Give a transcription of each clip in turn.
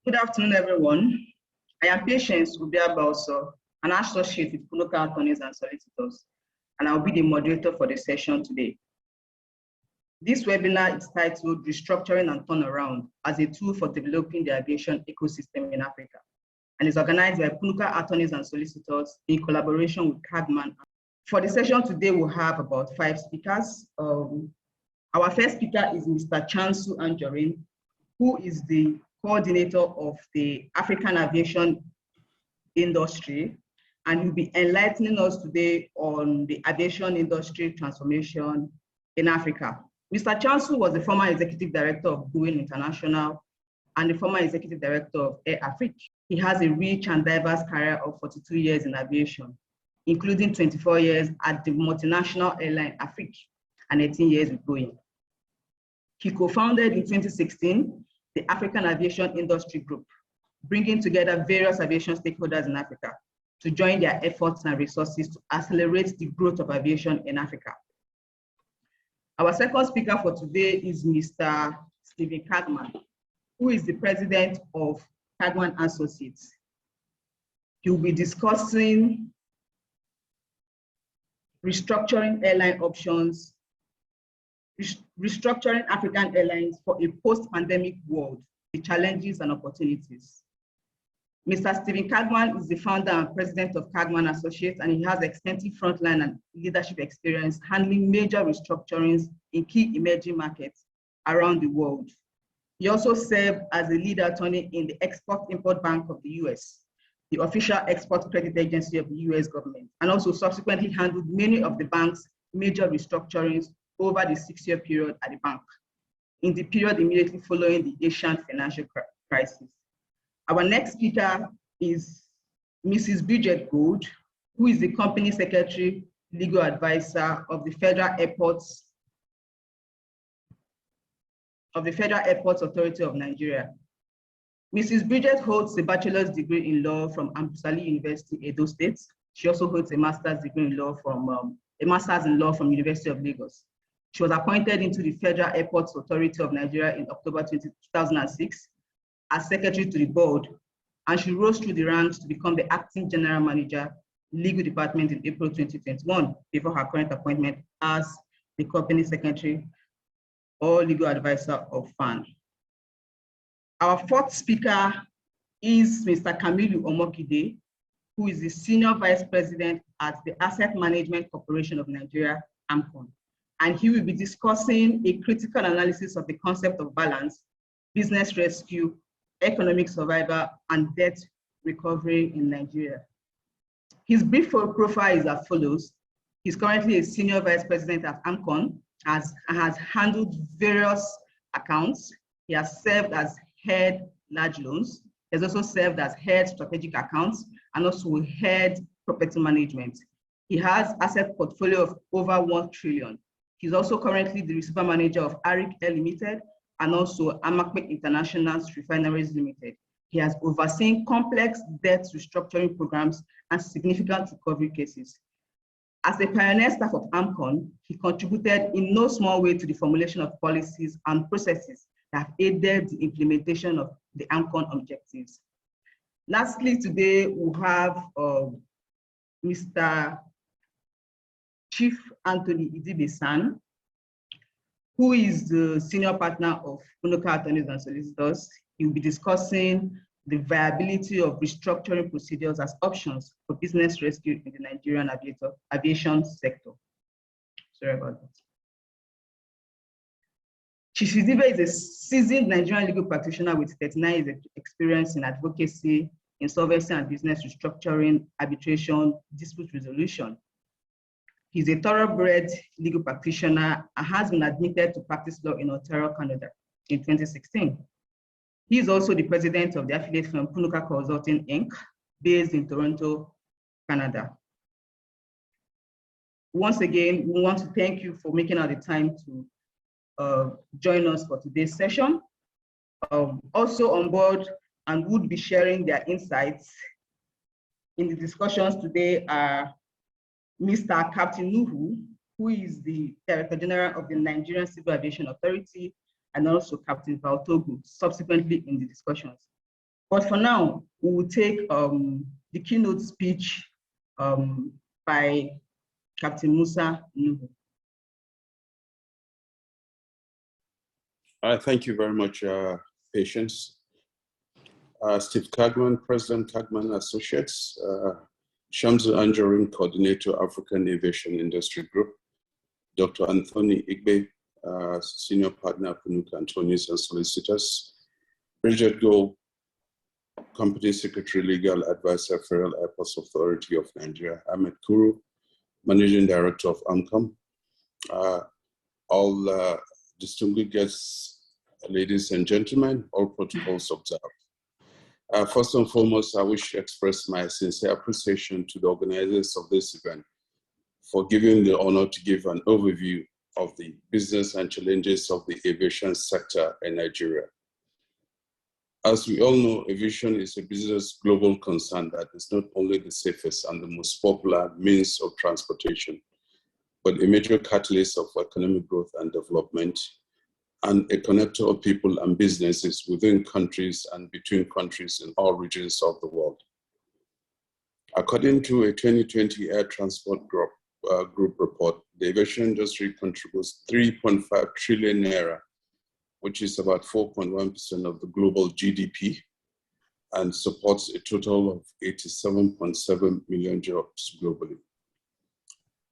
Good afternoon, everyone. I am Patience Ubiabalso, an associate with PUNUKA Attorneys and Solicitors, and I'll be the moderator for the session today. This webinar is titled Restructuring and Turnaround as a Tool for Developing the Aviation Ecosystem in Africa, and is organized by PUNUKA Attorneys and Solicitors in collaboration with Kargman. For the session today, we'll have about 5 speakers. Our first speaker is Mr. Chamsou Andjorin, who is the coordinator of the African aviation industry, and he'll be enlightening us today on the aviation industry transformation in Africa. Mr. Chamsou was the former executive director of Boeing International and the former executive director of Air Afrique. He has a rich and diverse career of 42 years in aviation, including 24 years at the multinational airline Afrique and 18 years with Boeing. He co-founded in 2016 the African Aviation Industry Group, bringing together various aviation stakeholders in Africa to join their efforts and resources to accelerate the growth of aviation in Africa. Our second speaker for today is Mr. Stephen Kargman, who is the president of Kargman Associates. He will be discussing restructuring airline options, restructuring African airlines for a post-pandemic world, the challenges and opportunities. Mr. Stephen Kargman is the founder and president of Kargman Associates, and he has extensive frontline and leadership experience handling major restructurings in key emerging markets around the world. He also served as a lead attorney in the Export-Import Bank of the US, the official export credit agency of the US government, and also subsequently handled many of the bank's major restructurings over the 6-year period at the bank, in the period immediately following the Asian financial crisis. Our next speaker is Mrs. Bridget, who is the company secretary, legal advisor of the Federal Airports Authority of Nigeria. Mrs. Bridget holds a bachelor's degree in law from Amsali University, Edo State. She also holds a master's degree in law from University of Lagos. She was appointed into the Federal Airports Authority of Nigeria in October 2006 as secretary to the board, and she rose through the ranks to become the acting general manager, legal department in April 2021, before her current appointment as the company secretary or legal advisor of FAN. Our fourth speaker is Mr. Kamilu Omokide, who is the senior vice president at the Asset Management Corporation of Nigeria, AMCON. And he will be discussing a critical analysis of the concept of balance, business rescue, economic survival, and debt recovery in Nigeria. His brief profile is as follows. He's currently a senior vice president at AMCON, has handled various accounts. He has served as head large loans. He has also served as head strategic accounts and also head property management. He has asset portfolio of over 1 trillion. He's also currently the receiver manager of Arik Air Limited and also Amakpe International's Refineries Limited. He has overseen complex debt restructuring programs and significant recovery cases. As a pioneer staff of AMCON, he contributed in no small way to the formulation of policies and processes that have aided the implementation of the AMCON objectives. Lastly, today we'll have Mr. Chief Anthony Idigbe, who is the senior partner of PUNUKA Attorneys and Solicitors. He will be discussing the viability of restructuring procedures as options for business rescue in the Nigerian aviation sector. Sorry about that. Chief Idigbe is a seasoned Nigerian legal practitioner with 39 years experience in advocacy, insolvency and business restructuring, arbitration, dispute resolution. He's a thoroughbred legal practitioner and has been admitted to practice law in Ontario, Canada in 2016. He is also the president of the affiliate firm PUNUKA Consulting Inc., based in Toronto, Canada. Once again, we want to thank you for making out the time to join us for today's session. Also on board and would be sharing their insights in the discussions today are Mr. Captain Nuhu, who is the Director General of the Nigerian Civil Aviation Authority, and also Captain Valtogu, subsequently in the discussions. But for now, we will take the keynote speech by Captain Musa Nuhu. Thank you very much, Patience. Steve Kargman, President Kargman Associates, Chamsou Andjorin, Coordinator, African Aviation Industry Group, Dr. Anthony Idigbe, Senior Partner, PUNUKA Attorneys and Solicitors, Bridget, Company Secretary, Legal Advisor, Federal Airports Authority of Nigeria, Ahmed, Kuru, Managing Director of AMCOM, all distinguished guests, ladies and gentlemen, all protocols observed. First and foremost, I wish to express my sincere appreciation to the organizers of this event for giving the honor to give an overview of the business and challenges of the aviation sector in Nigeria. As we all know, aviation is a business global concern that is not only the safest and the most popular means of transportation, but a major catalyst of economic growth and development, and a connector of people and businesses within countries and between countries in all regions of the world. According to a 2020 Air Transport Group report, the aviation industry contributes 3.5 trillion naira, which is about 4.1% of the global GDP, and supports a total of 87.7 million jobs globally.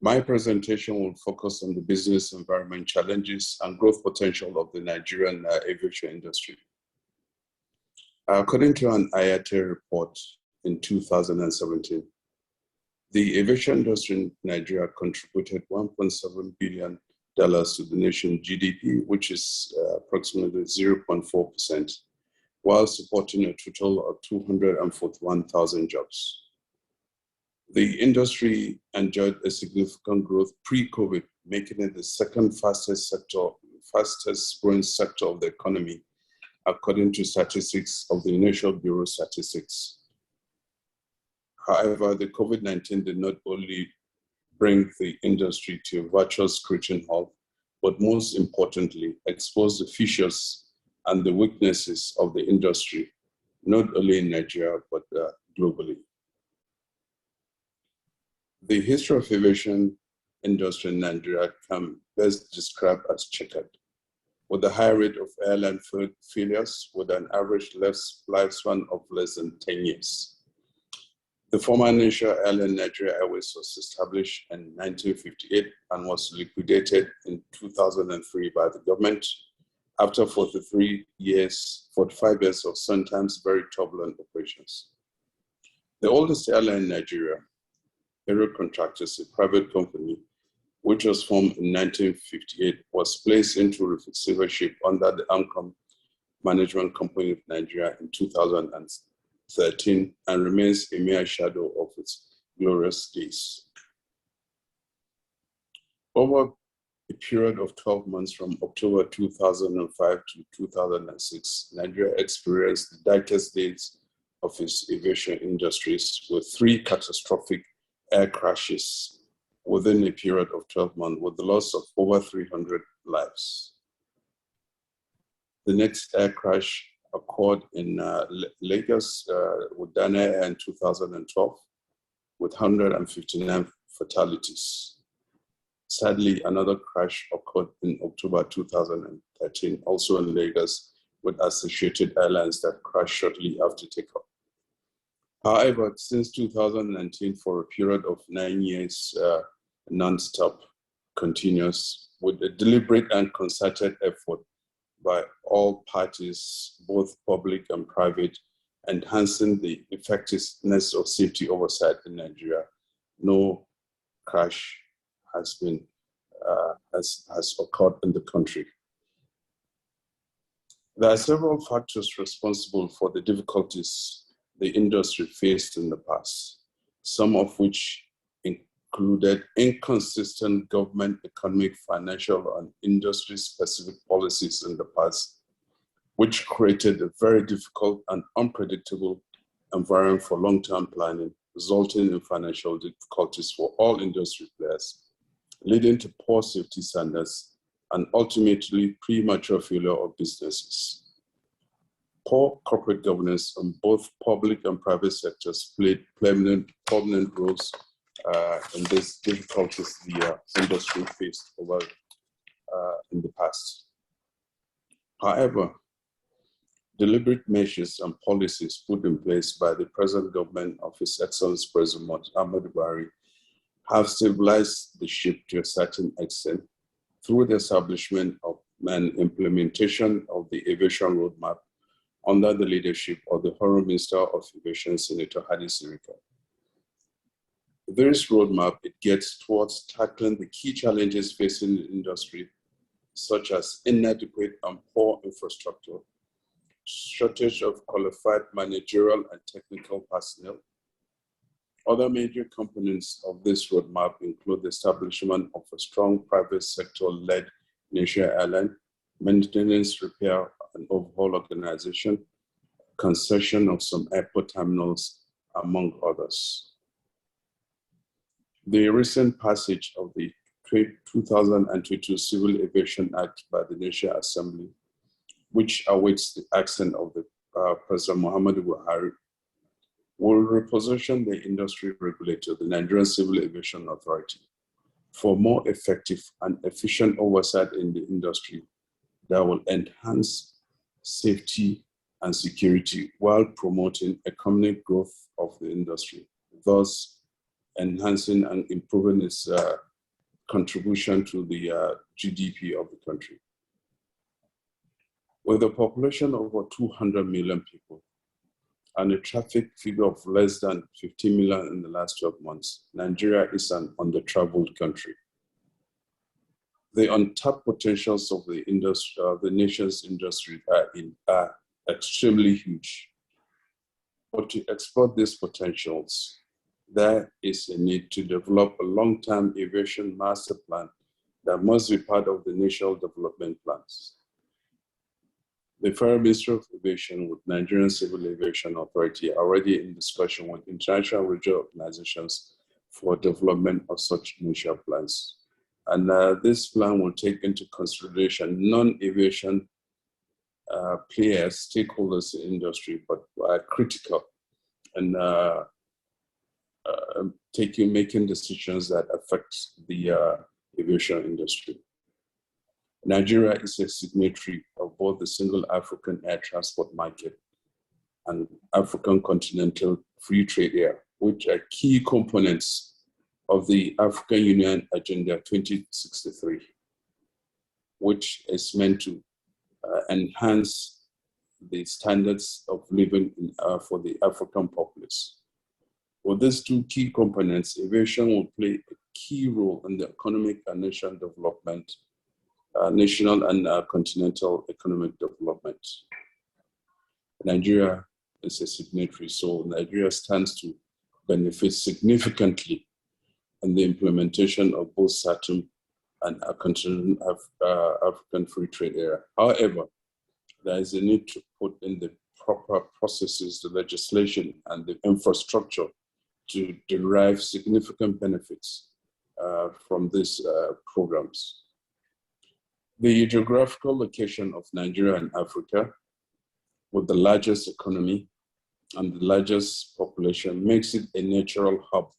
My presentation will focus on the business environment challenges and growth potential of the Nigerian aviation industry. According to an IATA report in 2017, the aviation industry in Nigeria contributed $1.7 billion to the nation's GDP, which is approximately 0.4%, while supporting a total of 241,000 jobs. The industry enjoyed a significant growth pre-COVID, making it the second fastest growing sector of the economy, according to statistics of the National Bureau of Statistics. However, the COVID-19 did not only bring the industry to a virtual screeching halt, but most importantly, expose the features and the weaknesses of the industry, not only in Nigeria, but globally. The history of aviation industry in Nigeria can best described as checkered, with a high rate of airline failures with an average lifespan of less than 10 years. The former national airline Nigeria Airways was established in 1958 and was liquidated in 2003 by the government after 45 years of sometimes very turbulent operations. The oldest airline in Nigeria, Aero Contractors, a private company, which was formed in 1958, was placed into receivership under the AMCOM Management Company of Nigeria in 2013 and remains a mere shadow of its glorious days. Over a period of 12 months from October 2005 to 2006, Nigeria experienced the darkest days of its aviation industries with 3 catastrophic air crashes within a period of 12 months with the loss of over 300 lives. The next air crash occurred in Lagos with Dana Air in 2012 with 159 fatalities. Sadly, another crash occurred in October 2013, also in Lagos, with Associated Airlines that crashed shortly after takeoff. However, since 2019, for a period of 9 years, non-stop, continuous, with a deliberate and concerted effort by all parties, both public and private, enhancing the effectiveness of safety oversight in Nigeria, no crash has occurred in the country. There are several factors responsible for the difficulties the industry faced in the past, some of which included inconsistent government economic, financial, and industry-specific policies in the past, which created a very difficult and unpredictable environment for long-term planning, resulting in financial difficulties for all industry players, leading to poor safety standards and ultimately premature failure of businesses. Poor corporate governance on both public and private sectors played prominent roles in these difficulties the industry faced over in the past. However, deliberate measures and policies put in place by the present government of His Excellency President Ahmed have stabilized the ship to a certain extent through the establishment of and implementation of the Aviation Roadmap under the leadership of the Honorable Minister of Aviation, Senator Hadi Sirika. This roadmap, it gets towards tackling the key challenges facing the industry, such as inadequate and poor infrastructure, shortage of qualified managerial and technical personnel. Other major components of this roadmap include the establishment of a strong private sector-led national airline, maintenance, repair, and overhaul organization, concession of some airport terminals, among others. The recent passage of the 2022 Civil Aviation Act by the National Assembly, which awaits the action of the President Muhammadu Buhari, will reposition the industry regulator, the Nigerian Civil Aviation Authority, for more effective and efficient oversight in the industry that will enhance safety and security while promoting economic growth of the industry, thus enhancing and improving its contribution to the GDP of the country. With a population of over 200 million people and a traffic figure of less than 50 million in the last 12 months, Nigeria is an under-traveled country. The untapped potentials of the industry, the nation's industry are extremely huge. But to exploit these potentials, there is a need to develop a long-term aviation master plan that must be part of the national development plans. The Federal Ministry of Aviation with Nigerian Civil Aviation Authority are already in discussion with international regional organizations for development of such national plans. And this plan will take into consideration non-aviation players, stakeholders in the industry, but are critical and making decisions that affect the aviation industry. Nigeria is a signatory of both the Single African Air Transport Market and African Continental Free Trade Area, which are key components of the African Union Agenda 2063, which is meant to enhance the standards of living for the African populace. With these two key components, aviation will play a key role in the economic and national development, national and continental economic development. Nigeria is a signatory, so Nigeria stands to benefit significantly in the implementation of both SATM and African Free Trade Area. However, there is a need to put in the proper processes, the legislation, and the infrastructure to derive significant benefits from these programs. The geographical location of Nigeria and Africa, with the largest economy and the largest population, makes it a natural hub.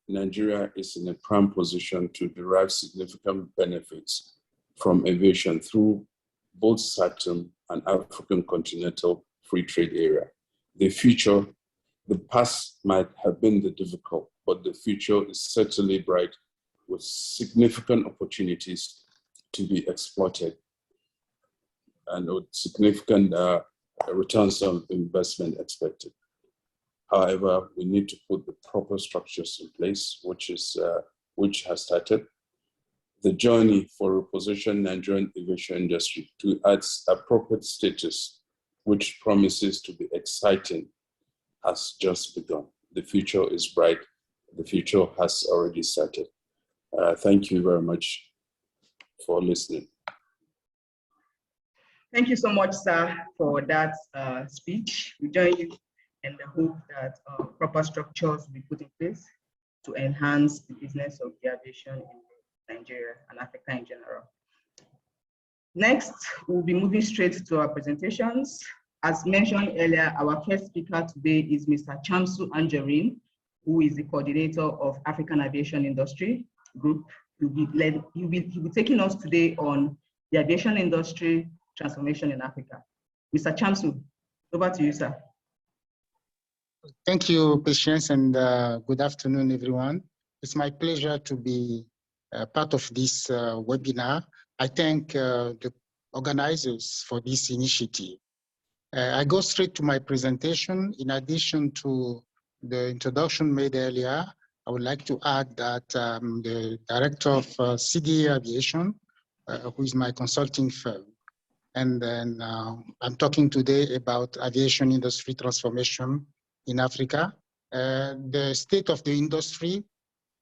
Nigeria is in a prime position to derive significant benefits from aviation through both SATM and African Continental Free Trade Area. The past might have been the difficult, but the future is certainly bright with significant opportunities to be exploited and with significant returns on investment expected. However, we need to put the proper structures in place, which has started. The journey for repositioning Nigerian aviation industry to its appropriate status, which promises to be exciting, has just begun. The future is bright. The future has already started. Thank you very much for listening. Thank you so much, sir, for that speech. We join you in the hope that proper structures will be put in place to enhance the business of the aviation in Nigeria and Africa in general. Next, we'll be moving straight to our presentations. As mentioned earlier, our first speaker today is Mr. Chamsou Andjorin, who is the coordinator of African Aviation Industry Group. He'll be taking us today on the aviation industry transformation in Africa. Mr. Chamsou, over to you, sir. Thank you, Patience, and good afternoon, everyone. It's my pleasure to be part of this webinar. I thank the organizers for this initiative. I go straight to my presentation. In addition to the introduction made earlier, I would like to add that the director of CDA Aviation, who is my consulting firm. And then I'm talking today about aviation industry transformation in Africa, the state of the industry,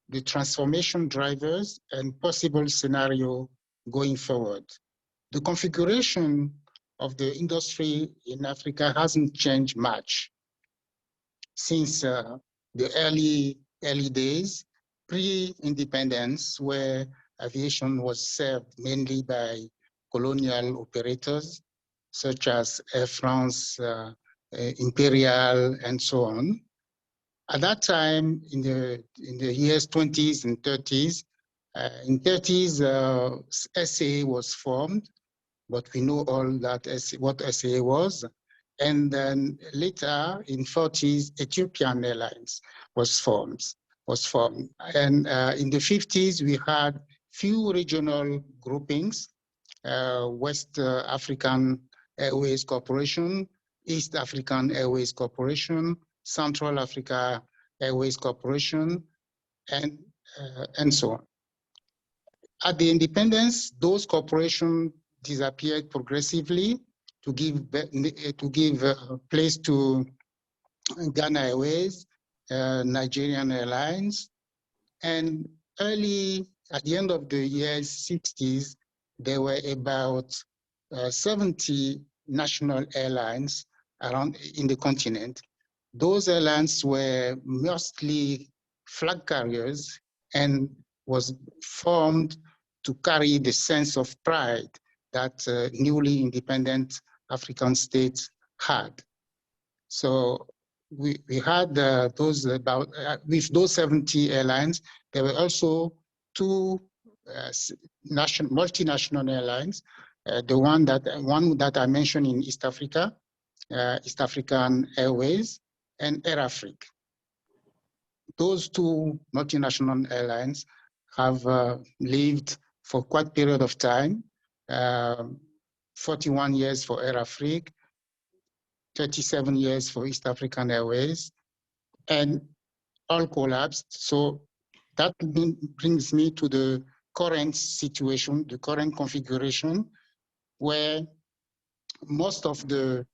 the transformation drivers, and possible scenario going forward. The configuration of the industry in Africa hasn't changed much since the early days, pre-independence, where aviation was served mainly by colonial operators, such as Air France, Imperial, and so on. At that time, in the years 20s and 30s, in 30s, SAA was formed, but we know all that what SAA was. And then later, in 40s, Ethiopian Airlines was formed. And in the 50s, we had few regional groupings, West African Airways Corporation, East African Airways Corporation, Central Africa Airways Corporation, and so on. At the independence, those corporations disappeared progressively to give place to Ghana Airways, Nigerian Airlines, and at the end of the years 60s, there were about 70 national airlines around in the continent. Those airlines were mostly flag carriers and was formed to carry the sense of pride that newly independent African states had. So we had those with those 70 airlines, there were also two multinational airlines. The one that I mentioned in East Africa, East African Airways, and Air Afrique. Those two multinational airlines have lived for quite a period of time, 41 years for Air Afrique, 37 years for East African Airways, and all collapsed. So that brings me to the current situation, the current configuration, where most of the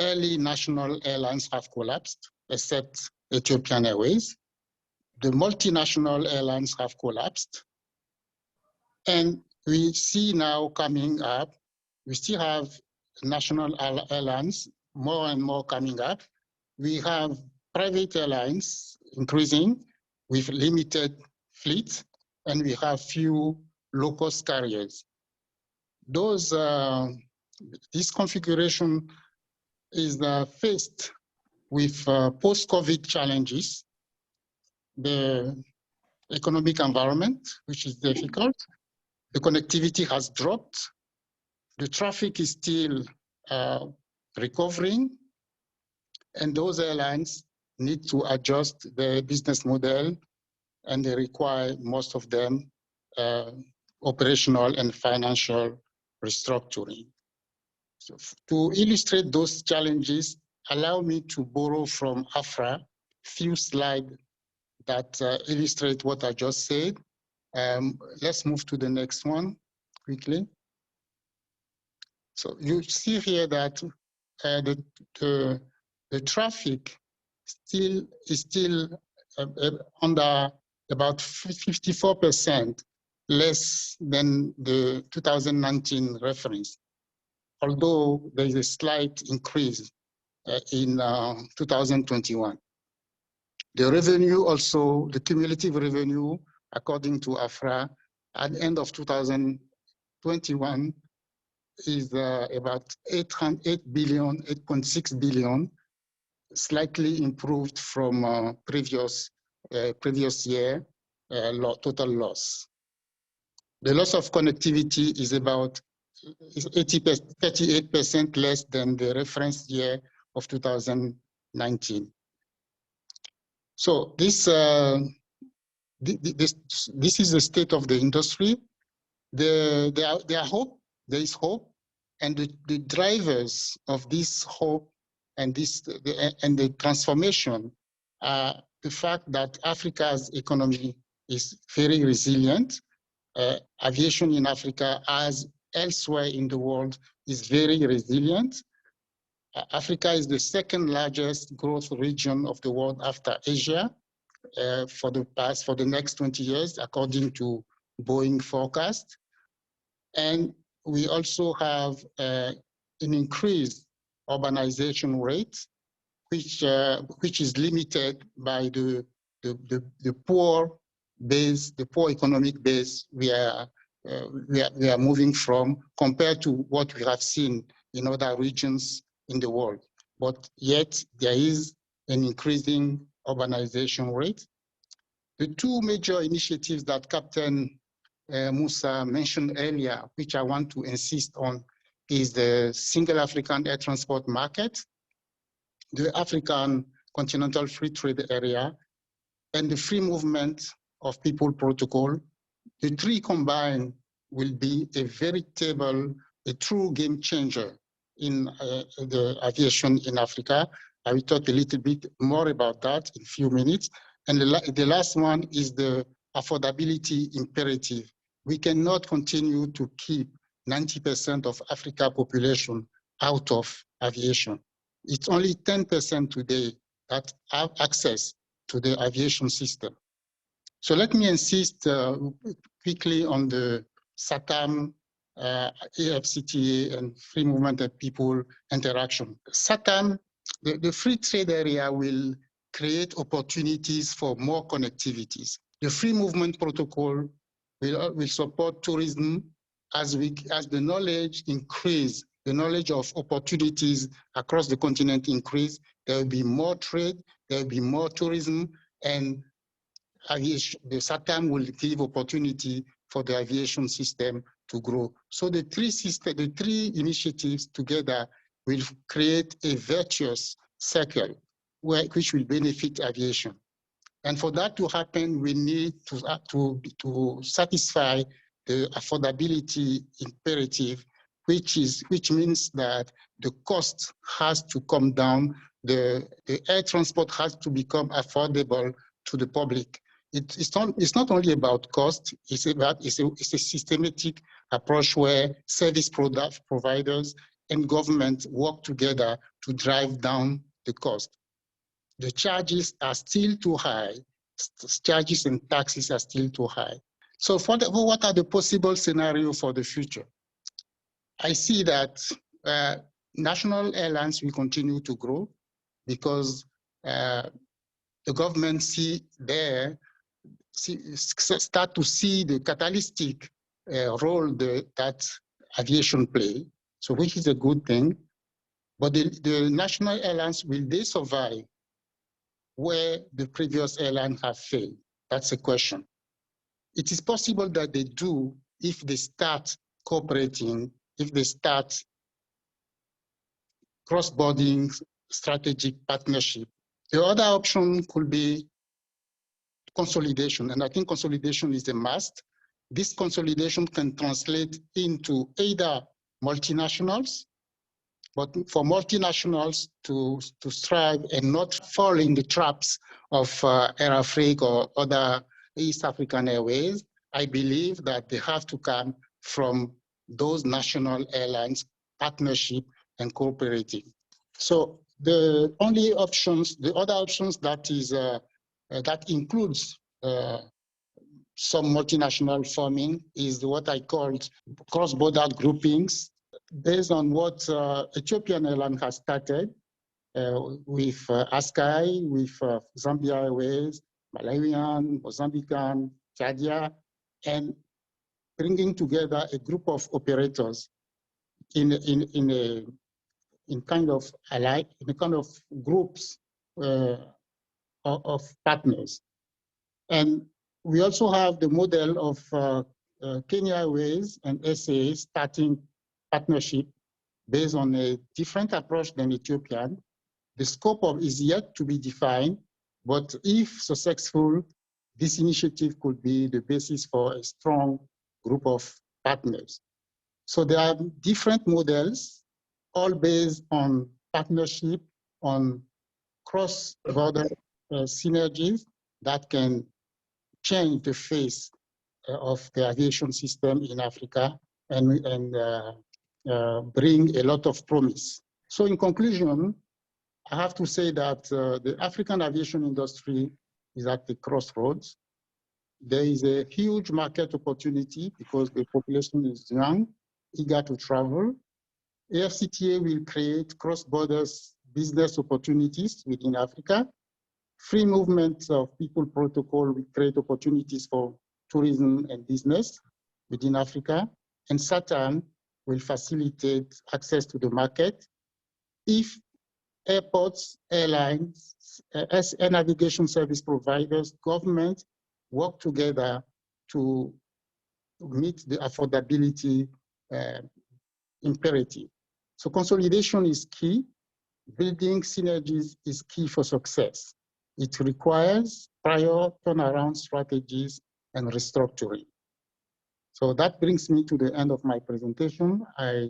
early national airlines have collapsed, except Ethiopian Airways. The multinational airlines have collapsed. And we see now coming up, we still have national airlines, more and more coming up. We have private airlines increasing with limited fleet, and we have few low-cost carriers. This configuration is faced with post-COVID challenges, the economic environment, which is difficult. The connectivity has dropped. The traffic is still recovering. And those airlines need to adjust their business model, and they require, most of them, operational and financial restructuring. So to illustrate those challenges, allow me to borrow from AFRA few slides that illustrate what I just said. Let's move to the next one quickly. So you see here that the traffic is still under about 54% less than the 2019 reference, although there is a slight increase in 2021. The revenue also, the cumulative revenue, according to AFRA, at the end of 2021 is about 8 billion, 8.6 billion, slightly improved from previous year total loss. The loss of connectivity is about 38% less than the reference year of 2019. So this is the state of the industry. There is hope, and the drivers of this hope and the transformation are the fact that Africa's economy is very resilient. Aviation in Africa, as elsewhere in the world, is very resilient. Africa is the second largest growth region of the world after Asia for the next 20 years, according to Boeing forecast. And we also have an increased urbanization rate, which is limited by the poor base, the poor economic base we are moving from, compared to what we have seen in other regions in the world. But yet there is an increasing urbanization rate. The two major initiatives that Captain Musa mentioned earlier, which I want to insist on, is the Single African Air Transport Market, the African Continental Free Trade Area, and the Free Movement of People Protocol. The three combined will be a veritable, a true game changer in the aviation in Africa. I will talk a little bit more about that in a few minutes. And the last one is the affordability imperative. We cannot continue to keep 90% of Africa population out of aviation. It's only 10% today that have access to the aviation system. So let me insist quickly on the SATAM, AFCTA, and free movement of people interaction. SATAM, the free trade area, will create opportunities for more connectivities. The free movement protocol will support tourism as the knowledge increase, the knowledge of opportunities across the continent increase. There will be more trade, there will be more tourism, and aviation, the SATAM will give opportunity for the aviation system to grow. So the three initiatives together will create a virtuous circle which will benefit aviation. And for that to happen, we need to satisfy the affordability imperative, which means that the cost has to come down. The air transport has to become affordable to the public. It's not only about cost, it's a systematic approach where service providers and government work together to drive down the cost. The charges are still too high. Charges and taxes are still too high. So what are the possible scenarios for the future? I see that national airlines will continue to grow because the government start to see the catalytic role that aviation play, so which is a good thing. But the national airlines, will they survive where the previous airlines have failed? That's a question. It is possible that they do if they start cooperating, if they start cross-border strategic partnership. The other option could be consolidation, and I think consolidation is a must. This consolidation can translate into either multinationals, but for multinationals to strive and not fall in the traps of Air Afrique or other East African Airways, I believe that they have to come from those national airlines, partnership and cooperating. So the only options, the other options that includes some multinational forming is what I called cross-border groupings, based on what Ethiopian Airlines has started with Askai, with Zambia Airways, Malawian, Mozambican, Chadia, and bringing together a group of operators in kind of alike, in a kind of groups of partners. And we also have the model of Kenya Airways and SA starting partnership based on a different approach than Ethiopian. The scope of is yet to be defined, but if successful, this initiative could be the basis for a strong group of partners. So there are different models, all based on partnership, on cross-border synergies that can change the face of the aviation system in Africa and bring a lot of promise. So in conclusion, I have to say that the African aviation industry is at the crossroads. There is a huge market opportunity because the population is young, eager to travel. AFCTA will create cross-border business opportunities within Africa. Free movement of people protocol will create opportunities for tourism and business within Africa. And SATAM will facilitate access to the market if airports, airlines, air navigation service providers, government work together to meet the affordability imperative. So consolidation is key. Building synergies is key for success. It requires prior turnaround strategies and restructuring. So that brings me to the end of my presentation. I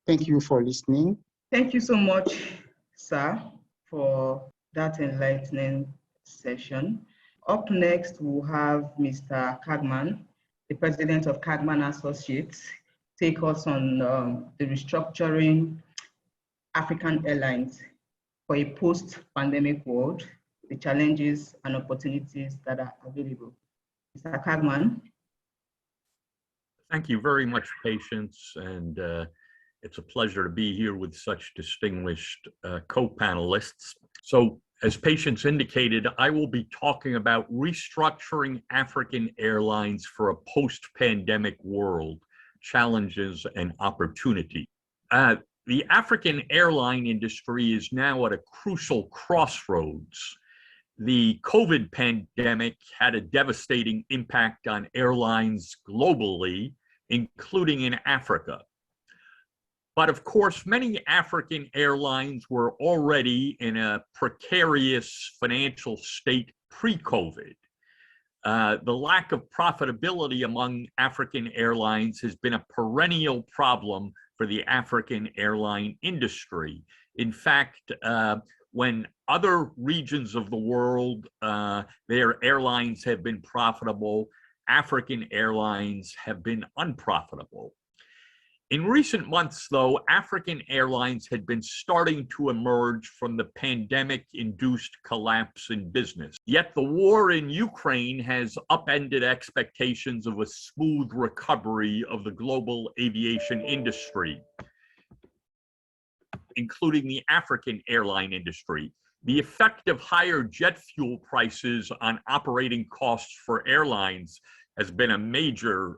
thank you for listening. Thank you so much, sir, for that enlightening session. Up next, we'll have Mr. Kargman, the president of Kargman Associates, take us on the restructuring African airlines for a post-pandemic world, the challenges and opportunities that are available. Mr. Kargman. Thank you very much, Patience, and it's a pleasure to be here with such distinguished co-panelists. So, as Patience indicated, I will be talking about restructuring African airlines for a post-pandemic world, challenges and opportunity. The African airline industry is now at a crucial crossroads. The COVID pandemic had a devastating impact on airlines globally, including in Africa. But of course, many African airlines were already in a precarious financial state pre-COVID. The lack of profitability among African airlines has been a perennial problem for the African airline industry. In fact, when other regions of the world, their airlines have been profitable, African airlines have been unprofitable. In recent months, though, African airlines had been starting to emerge from the pandemic-induced collapse in business. Yet the war in Ukraine has upended expectations of a smooth recovery of the global aviation industry, including the African airline industry. The effect of higher jet fuel prices on operating costs for airlines has been a major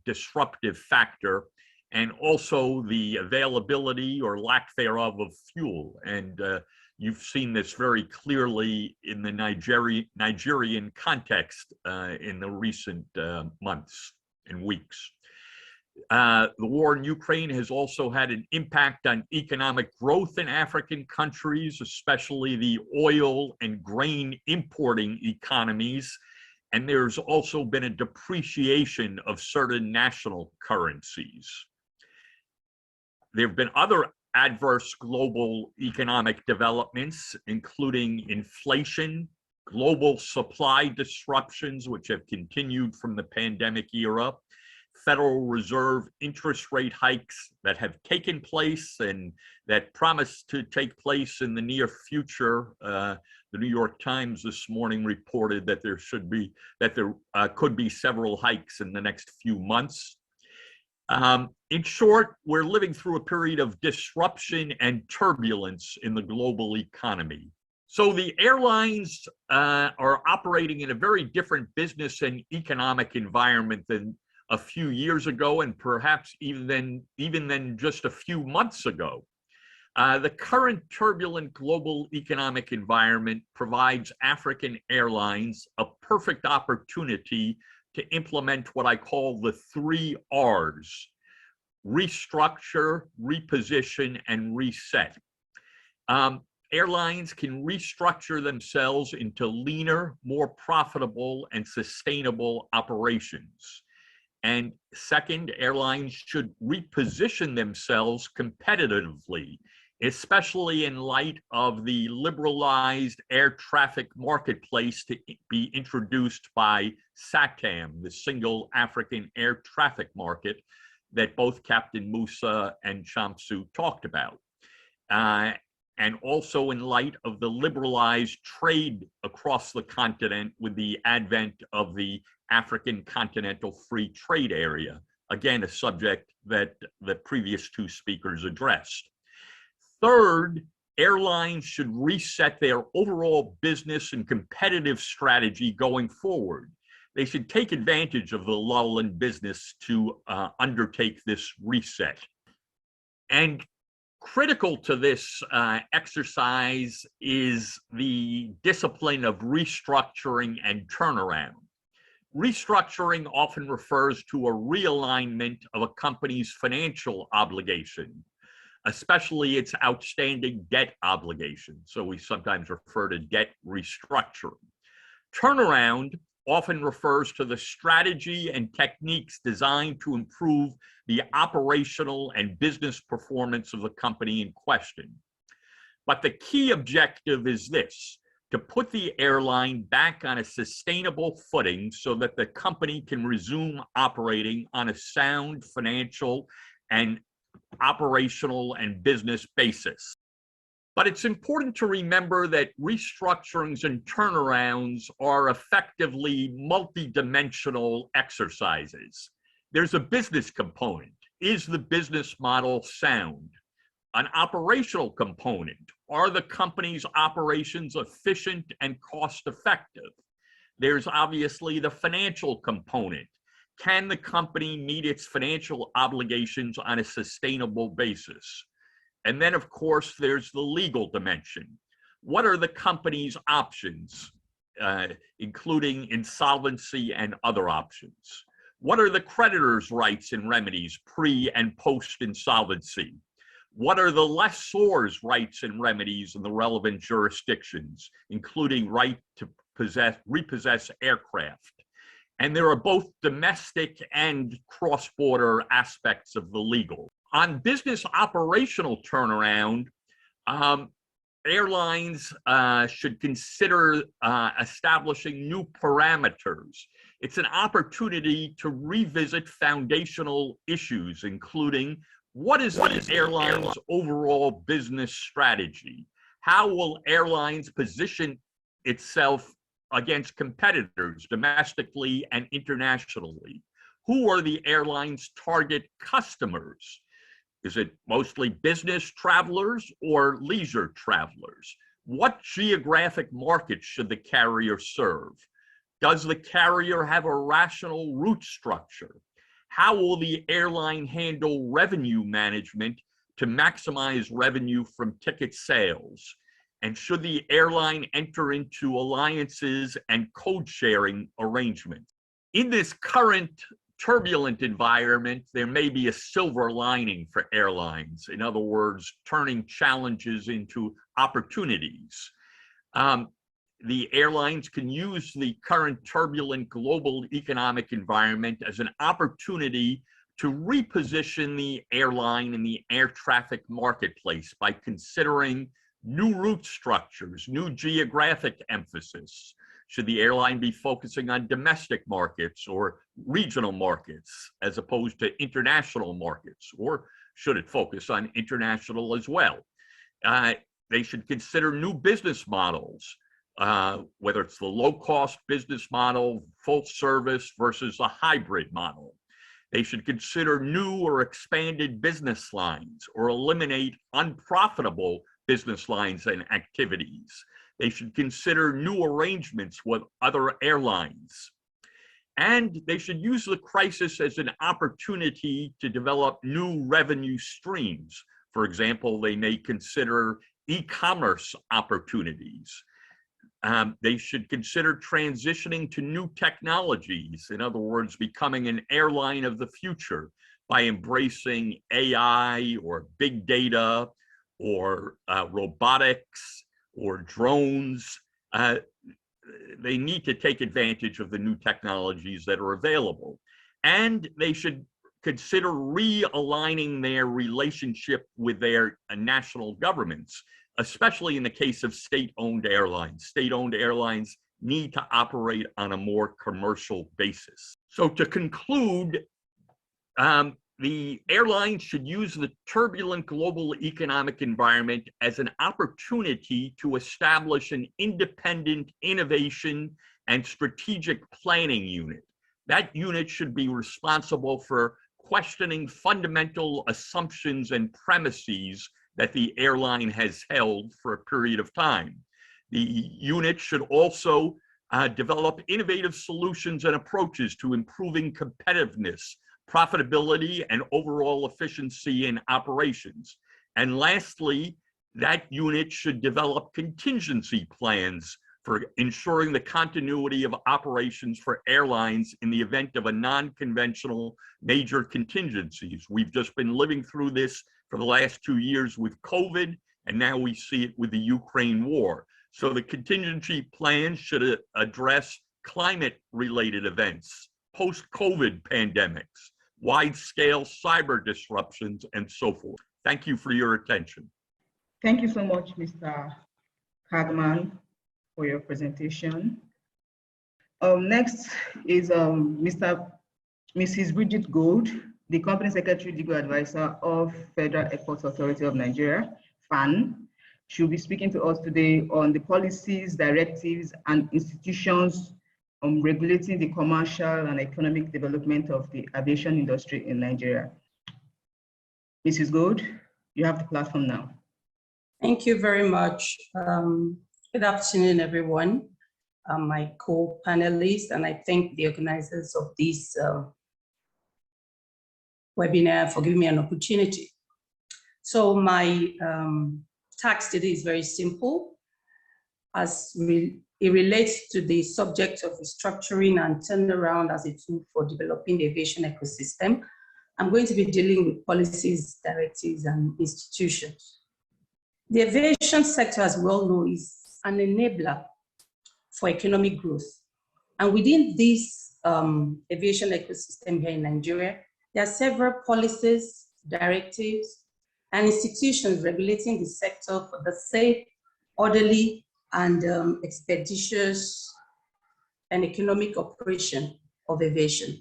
disruptive factor, and also the availability or lack thereof of fuel. And you've seen this very clearly in the Nigerian context in the recent months and weeks. The war in Ukraine has also had an impact on economic growth in African countries, especially the oil and grain importing economies. And there's also been a depreciation of certain national currencies. There have been other adverse global economic developments, including inflation, global supply disruptions, which have continued from the pandemic era, Federal Reserve interest rate hikes that have taken place and that promise to take place in the near future. The New York Times this morning reported that there could be several hikes in the next few months. In short, we're living through a period of disruption and turbulence in the global economy. So the airlines are operating in a very different business and economic environment than a few years ago, and perhaps even then just a few months ago. The current turbulent global economic environment provides African airlines a perfect opportunity to implement what I call the 3 R's: restructure, reposition, and reset. Airlines can restructure themselves into leaner, more profitable, and sustainable operations. And second, airlines should reposition themselves competitively, especially in light of the liberalized air traffic marketplace to be introduced by SATAM, the Single African Air Traffic Market that both Captain Musa and Chamsou talked about. And also in light of the liberalized trade across the continent with the advent of the African Continental Free Trade Area, again, a subject that the previous 2 speakers addressed. Third, airlines should reset their overall business and competitive strategy going forward. They should take advantage of the lull in business to undertake this reset. And critical to this exercise is the discipline of restructuring and turnaround. Restructuring often refers to a realignment of a company's financial obligation, especially its outstanding debt obligation. So we sometimes refer to debt restructuring. Turnaround often refers to the strategy and techniques designed to improve the operational and business performance of the company in question. But the key objective is this: to put the airline back on a sustainable footing so that the company can resume operating on a sound financial and operational and business basis. But it's important to remember that restructurings and turnarounds are effectively multidimensional exercises. There's a business component. Is the business model sound? An operational component. Are the company's operations efficient and cost-effective? There's obviously the financial component. Can the company meet its financial obligations on a sustainable basis? And then, of course, there's the legal dimension. What are the company's options, including insolvency and other options? What are the creditor's rights and remedies pre and post insolvency? What are the lessor's rights and remedies in the relevant jurisdictions, including right to repossess aircraft? And there are both domestic and cross-border aspects of the legal. On business operational turnaround, airlines should consider establishing new parameters. It's an opportunity to revisit foundational issues, including what is the airline's overall business strategy? How will airlines position itself against competitors domestically and internationally? Who are the airline's target customers? Is it mostly business travelers or leisure travelers? What geographic markets should the carrier serve? Does the carrier have a rational route structure? How will the airline handle revenue management to maximize revenue from ticket sales? And should the airline enter into alliances and code sharing arrangements? In this current turbulent environment, there may be a silver lining for airlines. In other words, turning challenges into opportunities. The airlines can use the current turbulent global economic environment as an opportunity to reposition the airline in the air traffic marketplace by considering new route structures, new geographic emphasis. Should the airline be focusing on domestic markets or regional markets as opposed to international markets, or should it focus on international as well? They should consider new business models, whether it's the low-cost business model, full service versus a hybrid model. They should consider new or expanded business lines or eliminate unprofitable business lines and activities. They should consider new arrangements with other airlines. And they should use the crisis as an opportunity to develop new revenue streams. For example, they may consider e-commerce opportunities. They should consider transitioning to new technologies. In other words, becoming an airline of the future by embracing AI or big data or robotics or drones. They need to take advantage of the new technologies that are available. And they should consider realigning their relationship with their national governments, especially in the case of state-owned airlines. State-owned airlines need to operate on a more commercial basis. So to conclude, the airlines should use the turbulent global economic environment as an opportunity to establish an independent innovation and strategic planning unit. That unit should be responsible for questioning fundamental assumptions and premises that the airline has held for a period of time. The unit should also develop innovative solutions and approaches to improving competitiveness, profitability, and overall efficiency in operations. And lastly, that unit should develop contingency plans for ensuring the continuity of operations for airlines in the event of a non-conventional major contingencies. We've just been living through this for the last 2 years with COVID, and now we see it with the Ukraine war. So the contingency plan should address climate-related events, post-COVID pandemics, wide-scale cyber disruptions, and so forth. Thank you for your attention. Thank you so much, Mr. Kargman, for your presentation. Next is Mrs. Bridget Gold, the Company Secretary Legal Advisor of Federal Airports Authority of Nigeria, FAN. She'll be speaking to us today on the policies, directives, and institutions regulating the commercial and economic development of the aviation industry in Nigeria. Mrs. Gold, you have the platform now. Thank you very much. Good afternoon, everyone. My co-panelists, and I thank the organizers of this webinar for giving me an opportunity. So my task today is very simple. As it relates to the subject of restructuring and turnaround as a tool for developing the aviation ecosystem, I'm going to be dealing with policies, directives, and institutions. The aviation sector, as we all know, is an enabler for economic growth. And within this aviation ecosystem here in Nigeria, there are several policies, directives, and institutions regulating the sector for the safe, orderly, and expeditious and economic operation of aviation.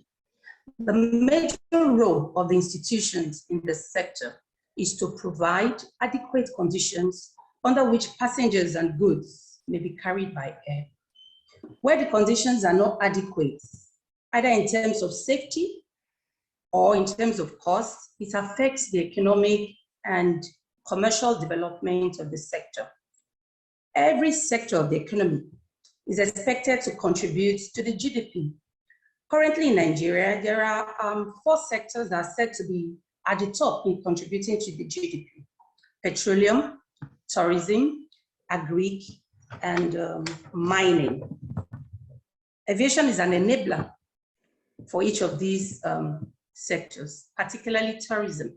The major role of the institutions in the sector is to provide adequate conditions under which passengers and goods may be carried by air. Where the conditions are not adequate, either in terms of safety or in terms of cost, it affects the economic and commercial development of the sector. Every sector of the economy is expected to contribute to the GDP. Currently in Nigeria, there are 4 sectors that are said to be at the top in contributing to the GDP: petroleum, tourism, agri, and mining. Aviation is an enabler for each of these sectors, particularly tourism.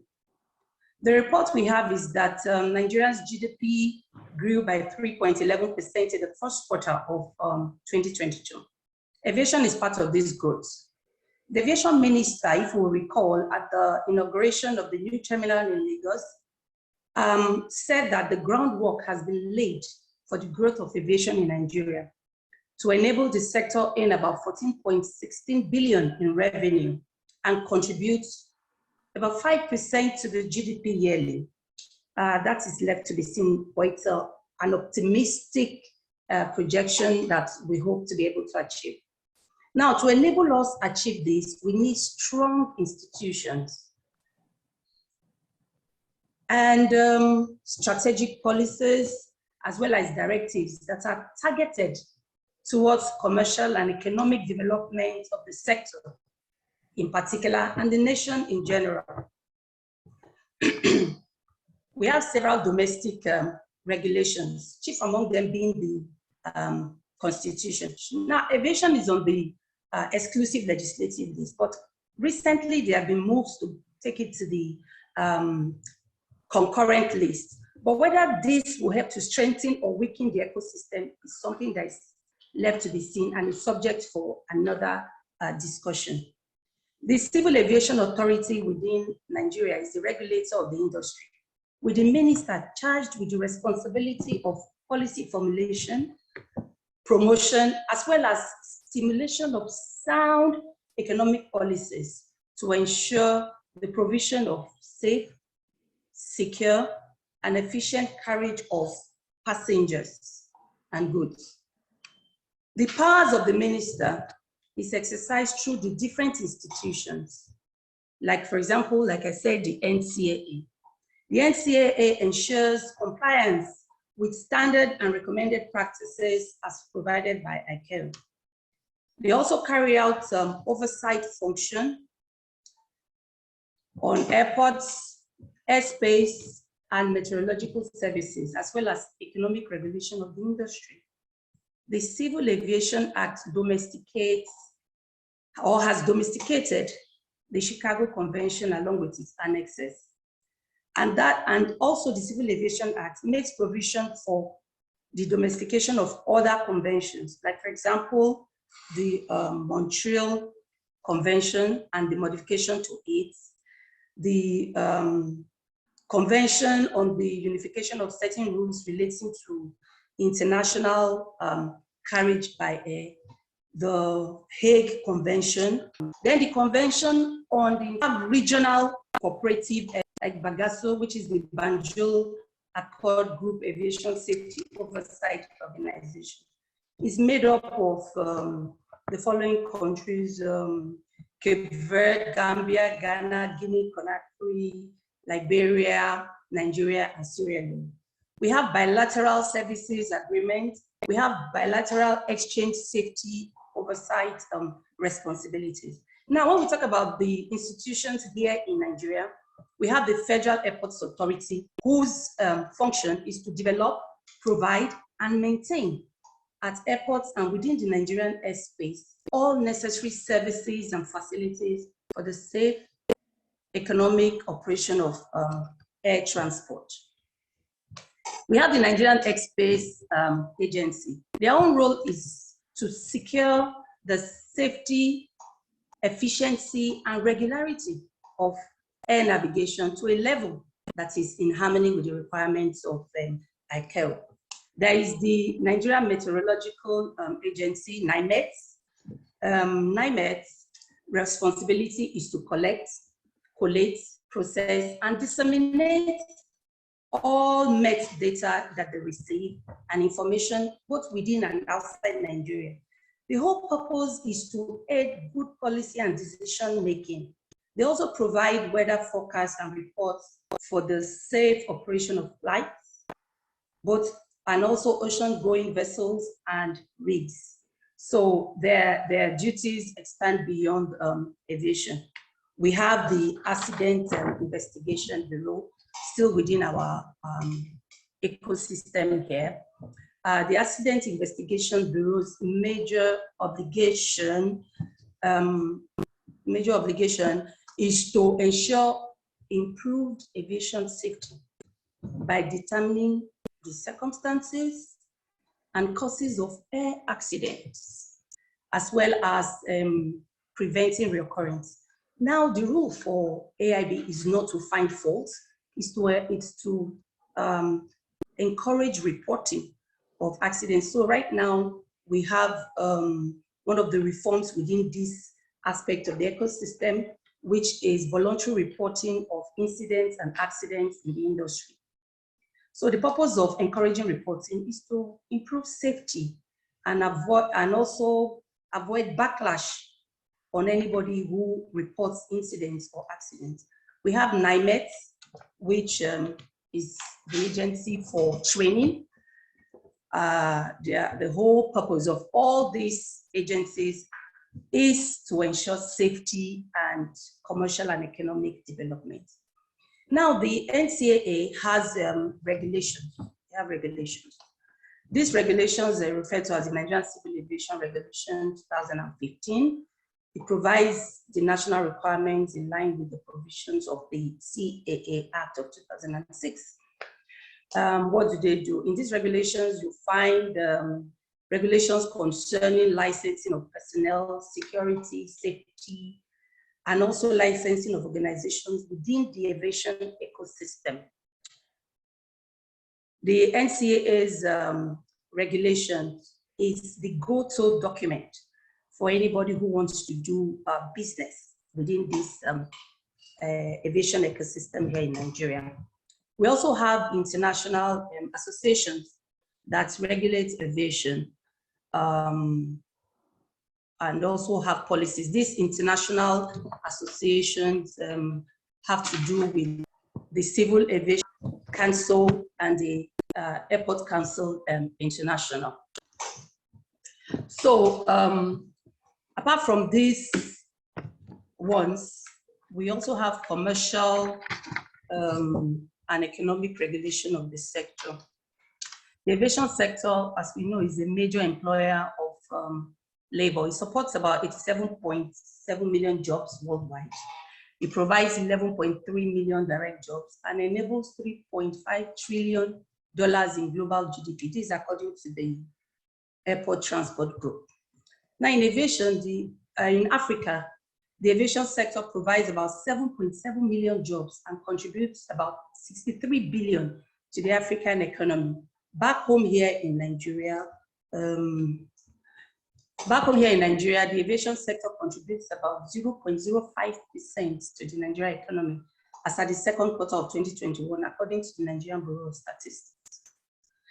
The report we have is that Nigeria's GDP grew by 3.11% in the first quarter of 2022. Aviation is part of this growth. The aviation minister, if we recall, at the inauguration of the new terminal in Lagos, said that the groundwork has been laid for the growth of aviation in Nigeria to enable the sector in about 14.16 billion in revenue and contribute about 5% to the GDP yearly. That is left to be seen, but it's an optimistic projection that we hope to be able to achieve. Now, to enable us achieve this, we need strong institutions and strategic policies, as well as directives that are targeted towards commercial and economic development of the sector in particular and the nation in general. We have several domestic regulations, chief among them being the Constitution. Now, aviation is on the exclusive legislative list, but recently there have been moves to take it to the concurrent list. But whether this will help to strengthen or weaken the ecosystem is something that is left to be seen and is subject for another discussion. The Civil Aviation Authority within Nigeria is the regulator of the industry, with the minister charged with the responsibility of policy formulation, promotion, as well as stimulation of sound economic policies to ensure the provision of safe, secure, and efficient carriage of passengers and goods. The powers of the minister is exercised through the different institutions, like, for example, like I said, the NCAA. The NCAA ensures compliance with standard and recommended practices as provided by ICAO. They also carry out oversight function on airports, airspace, and meteorological services, as well as economic regulation of the industry. The Civil Aviation Act domesticates or has domesticated the Chicago Convention along with its annexes. And also the Civil Aviation Act makes provision for the domestication of other conventions, like, for example, the Montreal Convention and the modification to it, the Convention on the Unification of Certain Rules relating to international carriage by air, the Hague Convention, then the Convention on the regional cooperative like Bagasso, which is the Banjul Accord Group Aviation Safety Oversight Organization. It's made up of the following countries: Cape Verde, Gambia, Ghana, Guinea, Conakry, Liberia, Nigeria, and Sierra Leone. We have bilateral services agreements. We have bilateral exchange safety oversight responsibilities. Now, when we talk about the institutions here in Nigeria, we have the Federal Airports Authority, whose function is to develop, provide, and maintain at airports and within the Nigerian airspace all necessary services and facilities for the safe economic operation of air transport. We have the Nigerian Airspace Agency. Their own role is to secure the safety, efficiency, and regularity of air navigation to a level that is in harmony with the requirements of ICAO. There is the Nigerian Meteorological Agency, NIMET. NIMET's responsibility is to collect, collate, process, and disseminate all MET data that they receive and information both within and outside Nigeria. The whole purpose is to aid good policy and decision making. They also provide weather forecasts and reports for the safe operation of flights, and also ocean-going vessels and rigs. So their duties expand beyond aviation. We have the Accident Investigation Bureau, still within our ecosystem here. The Accident Investigation Bureau's major obligation is to ensure improved aviation safety by determining the circumstances and causes of air accidents, as well as preventing reoccurrence. Now, the rule for AIB is not to find faults, it's to encourage reporting of accidents. So right now, we have one of the reforms within this aspect of the ecosystem, which is voluntary reporting of incidents and accidents in the industry. So the purpose of encouraging reporting is to improve safety and also avoid backlash on anybody who reports incidents or accidents. We have NIMET, which is the agency for training. the whole purpose of all these agencies is to ensure safety and commercial and economic development. Now, the NCAA has regulations. They have regulations. These regulations are referred to as the Nigerian Civil Aviation Regulation 2015. It provides the national requirements in line with the provisions of the CAA Act of 2006. What do they do? In these regulations, you find regulations concerning licensing of personnel, security, safety, and also licensing of organizations within the aviation ecosystem. The NCAA's regulation is the go-to document for anybody who wants to do business within this aviation ecosystem here in Nigeria. We also have international associations that regulate aviation and also have policies. These international associations have to do with the Civil Aviation Council and the Airport Council International. So apart from these ones, we also have commercial and economic regulation of the sector. The aviation sector, as we know, is a major employer of labor. It supports about 87.7 million jobs worldwide. It provides 11.3 million direct jobs and enables $3.5 trillion in global GDP. This is according to the Airport Transport Group. Now, in aviation, in Africa, the aviation sector provides about 7.7 million jobs and contributes about 63 billion to the African economy. Back home here in Nigeria, the aviation sector contributes about 0.05% to the Nigerian economy as at the second quarter of 2021, according to the Nigerian Bureau of Statistics.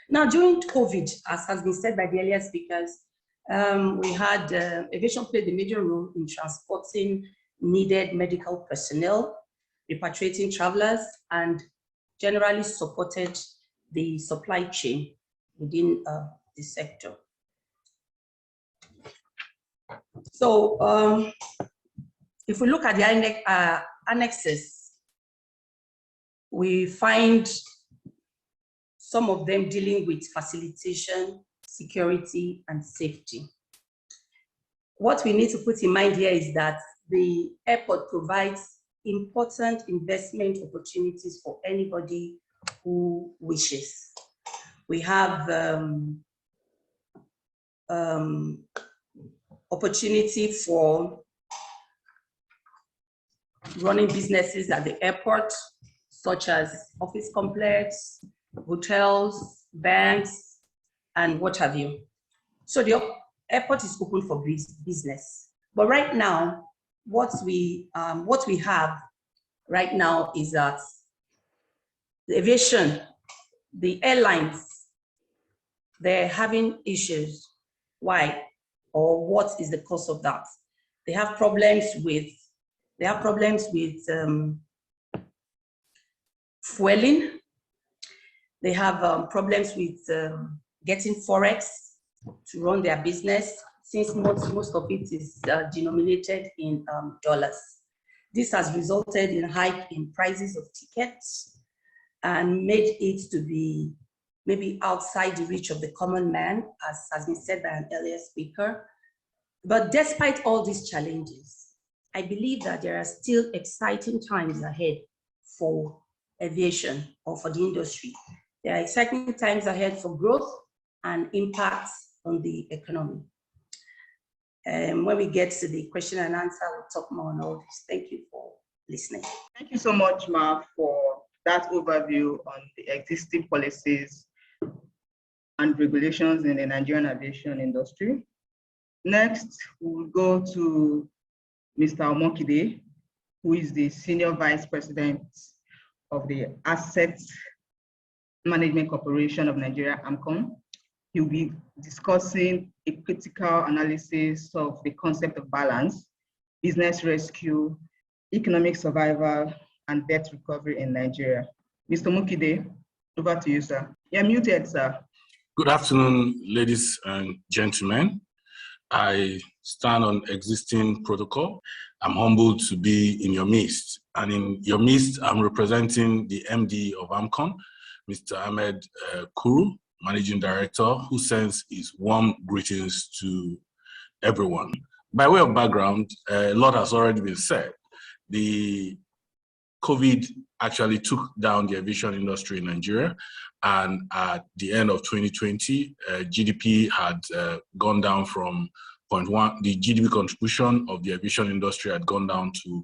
Now, during COVID, as has been said by the earlier speakers, we had aviation played a major role in transporting needed medical personnel, repatriating travelers, and generally supported the supply chain within the sector. So if we look at the annexes, we find some of them dealing with facilitation, security, and safety. What we need to put in mind here is that the airport provides important investment opportunities for anybody who wishes. We have opportunity for running businesses at the airport, such as office complex, hotels, banks, and what have you. So the airport is open for business. But right now, what we have right now is that the aviation, the airlines, they're having issues. Why? Or what is the cause of that? They have problems with fueling. They have problems with getting forex to run their business, since most of it is denominated in dollars. This has resulted in a hike in prices of tickets and made it to be maybe outside the reach of the common man, as has been said by an earlier speaker. But despite all these challenges, I believe that there are still exciting times ahead for aviation or for the industry. There are exciting times ahead for growth and impacts on the economy. When we get to the question and answer, we'll talk more on all this. Thank you for listening. Thank you so much, Ma, for that overview on the existing policies and regulations in the Nigerian aviation industry. Next, we'll go to Mr. Omokide, who is the Senior Vice President of the Asset Management Corporation of Nigeria, AMCON. He'll be discussing a critical analysis of the concept of balance, business rescue, economic survival, and debt recovery in Nigeria. Mr. Omokide, over to you, sir. You're muted, sir. Good afternoon, ladies and gentlemen. I stand on existing protocol. I'm humbled to be in your midst. And in your midst, I'm representing the MD of AMCON, Mr. Ahmed Kuru, Managing Director, who sends his warm greetings to everyone. By way of background, a lot has already been said. The COVID actually took down the aviation industry in Nigeria, and at the end of 2020, GDP had gone down from 0.1, the GDP contribution of the aviation industry had gone down to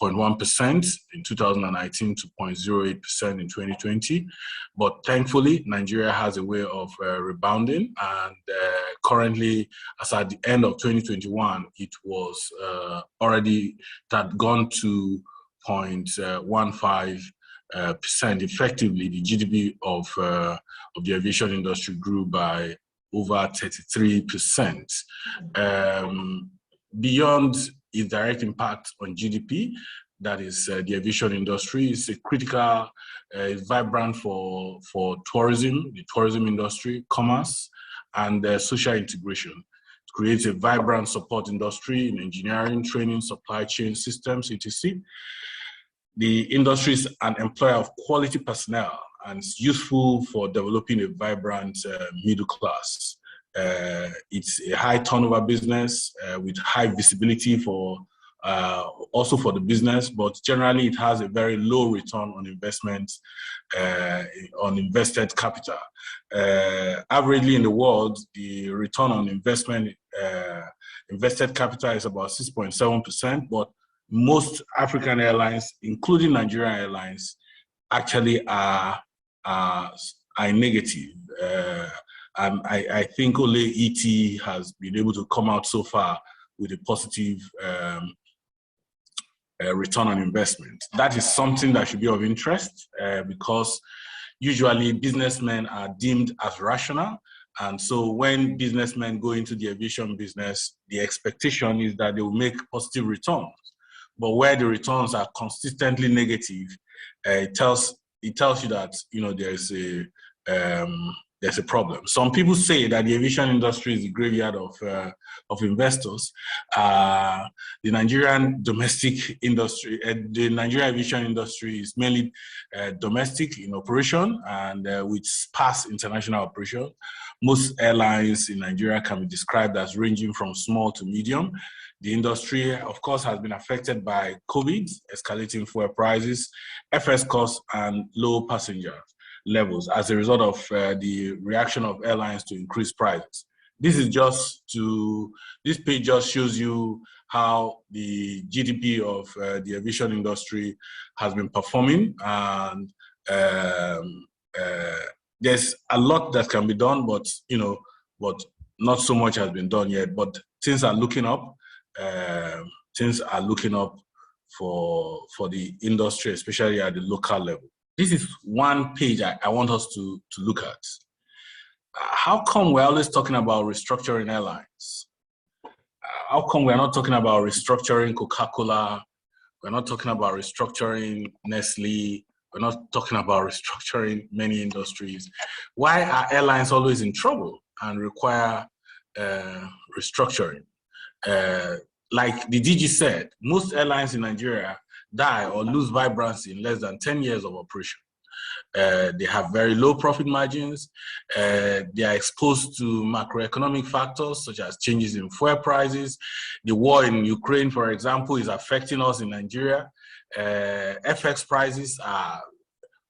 0.1% in 2019 to 0.08% in 2020. But thankfully, Nigeria has a way of rebounding, and currently, as at the end of 2021, it was already had gone to 0.15%. Effectively, the GDP of the aviation industry grew by over 33%. Beyond its direct impact on GDP, that is the aviation industry is a critical, vibrant for tourism, the tourism industry, commerce, and social integration. It creates a vibrant support industry in engineering, training, supply chain systems, etc. The industry is an employer of quality personnel and it's useful for developing a vibrant middle class. It's a high turnover business with high visibility for also for the business, but generally it has a very low return on investment on invested capital. Averagely in the world, the return on investment invested capital is about 6.7%, but most African airlines, including Nigerian airlines, actually are negative. And I think only ET has been able to come out so far with a positive return on investment. That is something that should be of interest because usually businessmen are deemed as rational. And so when businessmen go into the aviation business, the expectation is that they will make positive returns. But where the returns are consistently negative, it tells you that there's a problem. Some people say that the aviation industry is the graveyard of investors. The Nigerian domestic industry, the Nigerian aviation industry is mainly domestic in operation and with sparse international operation. Most airlines in Nigeria can be described as ranging from small to medium. The industry, of course, has been affected by COVID, escalating fuel prices, FS costs, and low passenger levels as a result of the reaction of airlines to increase prices. This page just shows you how the GDP of the aviation industry has been performing, and there's a lot that can be done, but not so much has been done yet. But things are looking up. Things are looking up for the industry, especially at the local level. This is one page I want us to look at. How come we're always talking about restructuring airlines? How come we're not talking about restructuring Coca-Cola? We're not talking about restructuring Nestle. We're not talking about restructuring many industries. Why are airlines always in trouble and require restructuring? Like the DG said, most airlines in Nigeria die or lose vibrancy in less than 10 years of operation. They have very low profit margins. They are exposed to macroeconomic factors such as changes in fuel prices. The war in Ukraine, for example, is affecting us in Nigeria. FX prices are,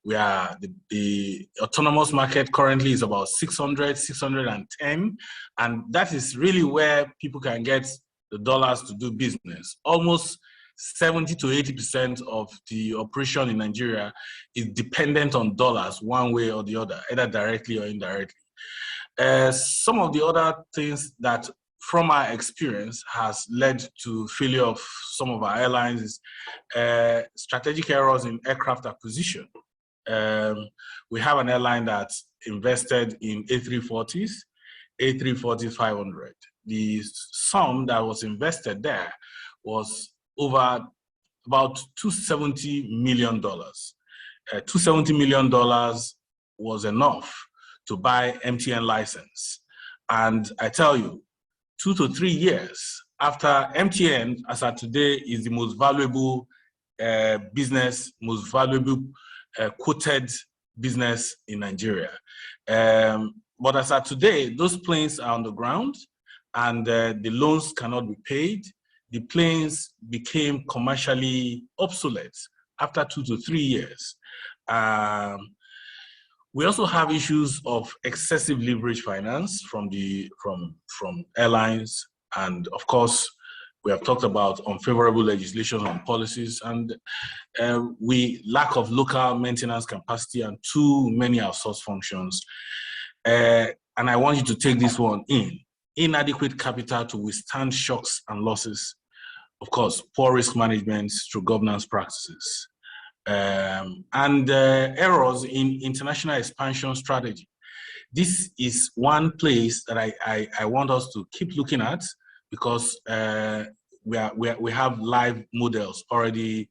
the autonomous market currently is about 600, 610, and that is really where people can get the dollars to do business. Almost 70 to 80% of the operation in Nigeria is dependent on dollars one way or the other, either directly or indirectly. Some of the other things that from our experience has led to failure of some of our airlines is strategic errors in aircraft acquisition. We have an airline that invested in A340s, A340-500. The sum that was invested there was over about $270 million. $270 million was enough to buy MTN license. And I tell you, 2 to 3 years after MTN, as of today, is the most valuable business, most valuable quoted business in Nigeria. But as of today, those planes are on the ground and the loans cannot be paid. The planes became commercially obsolete after 2 to 3 years. We also have issues of excessive leverage finance from airlines, and of course, we have talked about unfavorable legislation on policies, and we lack of local maintenance capacity and too many outsourced functions. And I want you to take this one in: inadequate capital to withstand shocks and losses. Of course, poor risk management through governance practices. And errors in international expansion strategy. This is one place that I want us to keep looking at, because we have live models already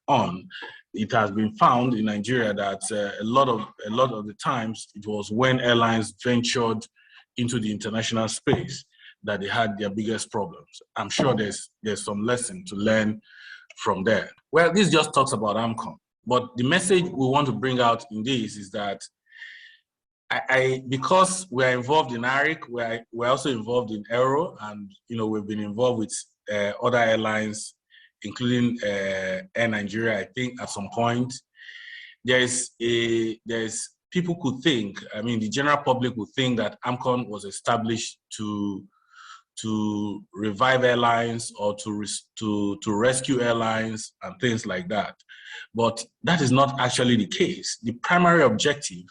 on. It has been found in Nigeria that a lot of the times it was when airlines ventured into the international space that they had their biggest problems. I'm sure there's some lesson to learn from there. Well, this just talks about AMCON, but the message we want to bring out in this is that because we're involved in ARIC, we're also involved in Aero, and we've been involved with other airlines, including Air Nigeria. I think at some point there's people could think, the general public would think that AMCON was established to revive airlines or to rescue airlines and things like that. But that is not actually the case. The primary objective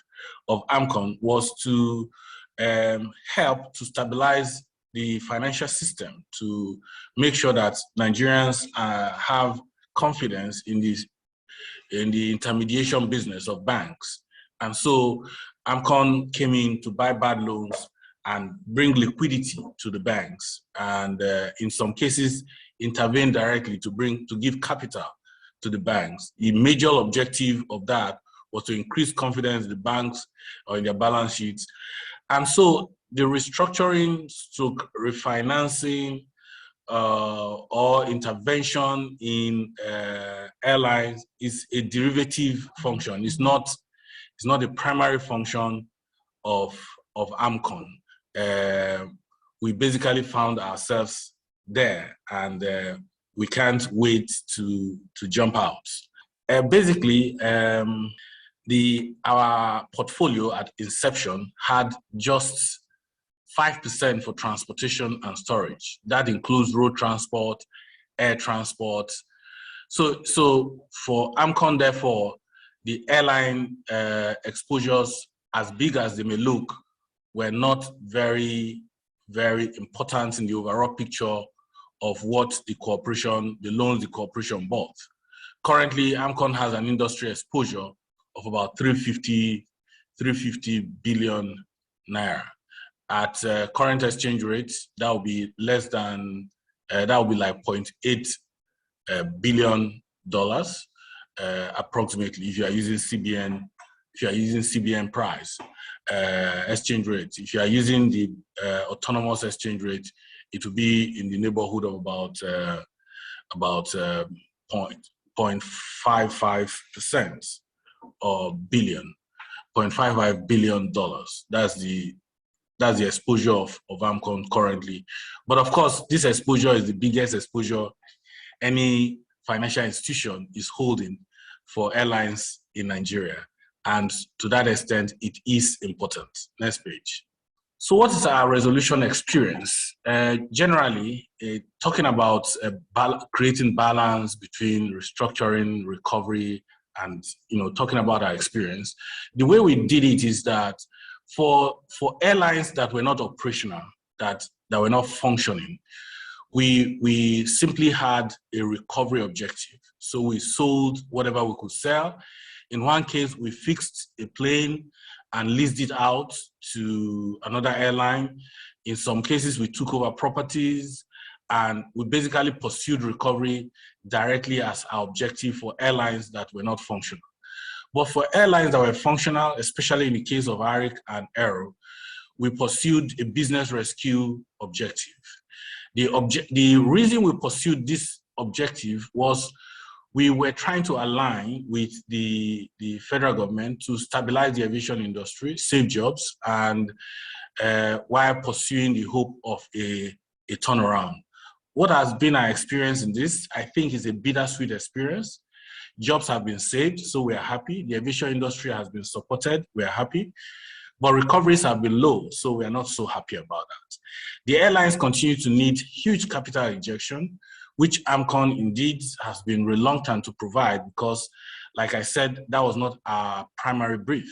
of AMCON was to help to stabilize the financial system, to make sure that Nigerians have confidence in the intermediation business of banks. And so AMCON came in to buy bad loans and bring liquidity to the banks, and in some cases intervene directly to give capital to the banks. The major objective of that was to increase confidence in the banks or in their balance sheets. And so the restructuring stroke refinancing or intervention in airlines is a derivative function. It's not the primary function of AMCON. We basically found ourselves there, and we can't wait to jump out. Basically, our portfolio at inception had just 5% for transportation and storage. That includes road transport, air transport. So for AMCON, therefore, the airline exposures, as big as they may look, were not very, very important in the overall picture of what the loans the corporation bought. Currently, AMCON has an industry exposure of about 350 billion naira. At current exchange rates, that will be less than, that will be like $0.8 billion approximately, if you are using CBN price exchange rate. If you are using the autonomous exchange rate, it will be in the neighborhood of about 0.55% or billion, $0.55 billion. That's the exposure of AMCON currently. But of course, this exposure is the biggest exposure any financial institution is holding for airlines in Nigeria. And to that extent, it is important. Next page. So what is our resolution experience? Generally, talking about creating balance between restructuring, recovery, and talking about our experience, the way we did it is that for airlines that were not operational, that were not functioning, we simply had a recovery objective. So we sold whatever we could sell. In one case, we fixed a plane and leased it out to another airline. In some cases, we took over properties, and we basically pursued recovery directly as our objective for airlines that were not functional. But for airlines that were functional, especially in the case of Arik and Aero, we pursued a business rescue objective. The reason we pursued this objective was we were trying to align with the federal government to stabilize the aviation industry, save jobs, and while pursuing the hope of a turnaround. What has been our experience in this, I think, is a bittersweet experience. Jobs have been saved, so we are happy. The aviation industry has been supported, we are happy. But recoveries have been low, so we are not so happy about that. The airlines continue to need huge capital injection, which AMCON indeed has been reluctant to provide because, like I said, that was not our primary brief.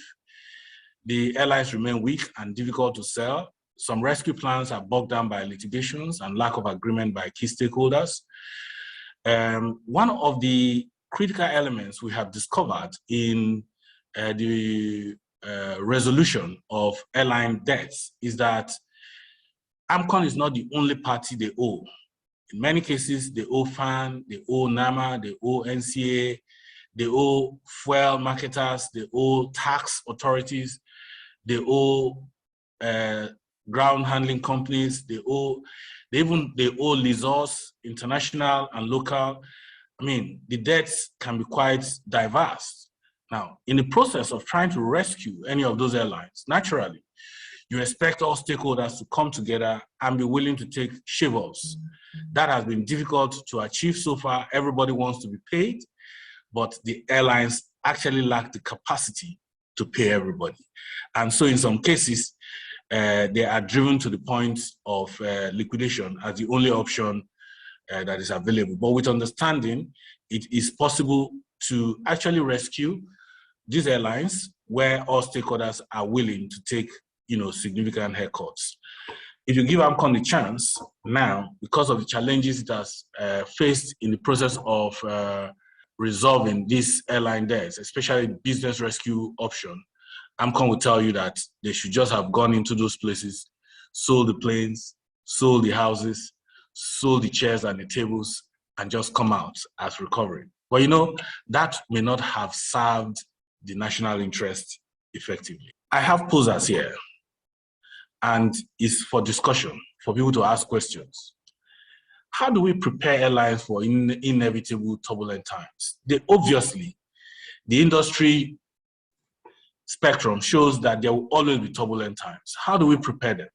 The airlines remain weak and difficult to sell. Some rescue plans are bogged down by litigations and lack of agreement by key stakeholders. One of the critical elements we have discovered in the resolution of airline debts is that AMCON is not the only party they owe. In many cases, they owe FAN, they owe NAMA, they owe NCA, they owe fuel marketers, they owe tax authorities, they owe ground handling companies, they owe lessors, international and local. I mean, the debts can be quite diverse. Now, in the process of trying to rescue any of those airlines, naturally, you expect all stakeholders to come together and be willing to take shave-offs. That has been difficult to achieve so far. Everybody wants to be paid, but the airlines actually lack the capacity to pay everybody. And so in some cases, they are driven to the point of liquidation as the only option that is available. But with understanding, it is possible to actually rescue these airlines where all stakeholders are willing to take, significant haircuts. If you give AMCON the chance now, because of the challenges it has faced in the process of resolving these airline debts, especially business rescue option, AMCON will tell you that they should just have gone into those places, sold the planes, sold the houses, sold the chairs and the tables, and just come out as recovering. But that may not have served the national interest effectively. I have posers here, and it's for discussion, for people to ask questions. How do we prepare airlines for inevitable turbulent times? Obviously, the industry spectrum shows that there will always be turbulent times. How do we prepare them?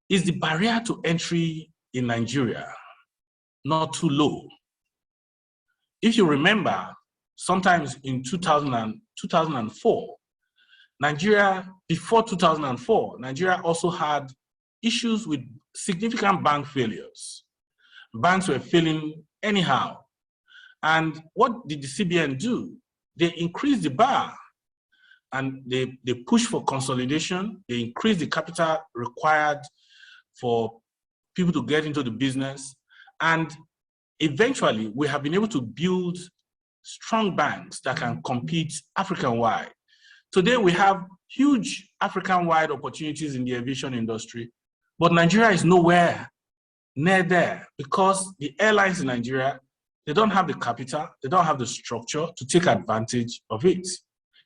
Is the barrier to entry in Nigeria not too low? If you remember, sometimes in 2004, Nigeria, before 2004, Nigeria also had issues with significant bank failures. Banks were failing anyhow. And what did the CBN do? They increased the bar and they pushed for consolidation. They increased the capital required for people to get into the business. And eventually, we have been able to build strong banks that can compete African-wide. Today, we have huge African-wide opportunities in the aviation industry, but Nigeria is nowhere near there because the airlines in Nigeria, they don't have the capital, they don't have the structure to take advantage of it.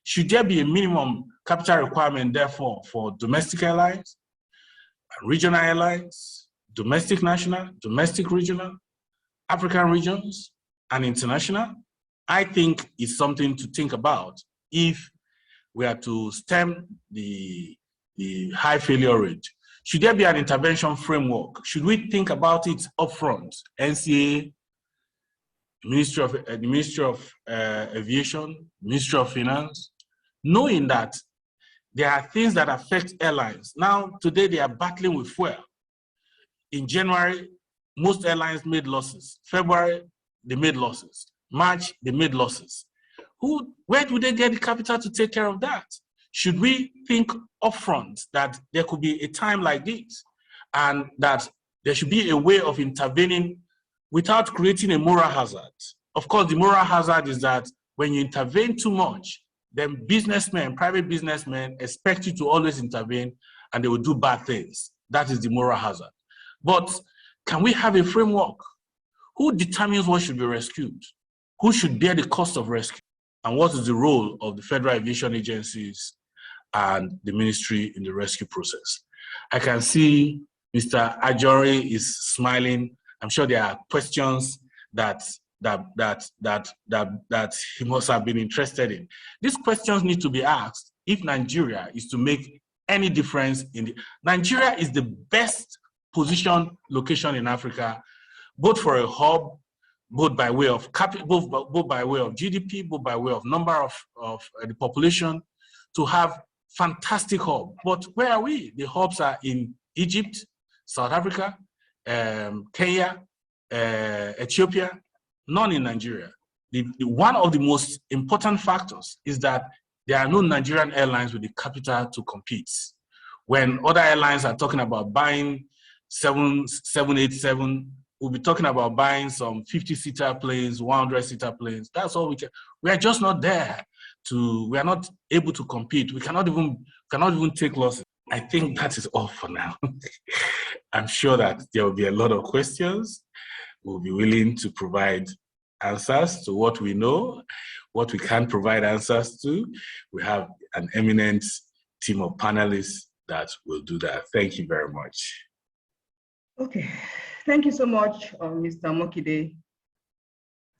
Should there be a minimum capital requirement, therefore, for domestic airlines, regional airlines, domestic national, domestic regional, African regions, and international? I think it's something to think about if we are to stem the high failure rate. Should there be an intervention framework? Should we think about it upfront? NCA, the Ministry of Aviation, Ministry of Finance, knowing that there are things that affect airlines. Now, today they are battling with fuel. In January, most airlines made losses. February, they made losses. March, they made losses. Where do they get the capital to take care of that? Should we think upfront that there could be a time like this and that there should be a way of intervening without creating a moral hazard? Of course, the moral hazard is that when you intervene too much, then businessmen, private businessmen expect you to always intervene and they will do bad things. That is the moral hazard. But can we have a framework? Who determines what should be rescued? Who should bear the cost of rescue? and what is the role of the federal aviation agencies and the ministry in the rescue process. I can see Mr. Andjorin is smiling. I'm sure there are questions that he must have been interested in. These questions need to be asked if Nigeria is to make any difference in the. Nigeria is the best positioned location in Africa, both for a hub, both by way of capital, both by way of GDP, both by way of number of the population, to have fantastic hub. But where are we? The hubs are in Egypt, South Africa, Kenya, Ethiopia, none in Nigeria. One of the most important factors is that there are no Nigerian airlines with the capital to compete. When other airlines are talking about buying 787, we'll be talking about buying some 50-seater planes, 100-seater planes. That's all we can. We are just not there we are not able to compete. We cannot even take losses. I think that is all for now. I'm sure that there will be a lot of questions. We'll be willing to provide answers to what we know, what we can provide answers to. We have an eminent team of panelists that will do that. Thank you very much. Okay, thank you so much, Mr. Mokide,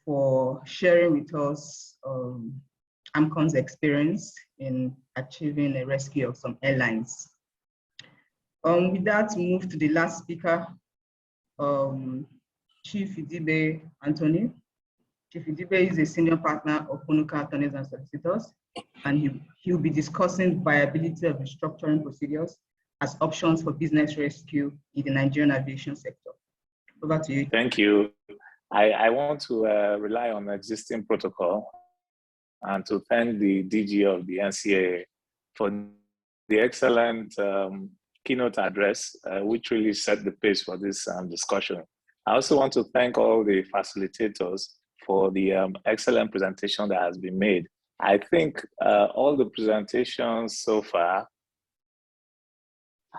for sharing with us AMCON's experience in achieving a rescue of some airlines. With that, we move to the last speaker, Chief Idigbe Anthony. Chief Idigbe is a senior partner of PUNUKA Attorneys and Solicitors, and he'll be discussing viability of restructuring procedures as options for business rescue in the Nigerian aviation sector. Over to you. Thank you. I want to rely on existing protocol and to thank the DG of the NCAA for the excellent keynote address, which really set the pace for this discussion. I also want to thank all the facilitators for the excellent presentation that has been made. I think all the presentations so far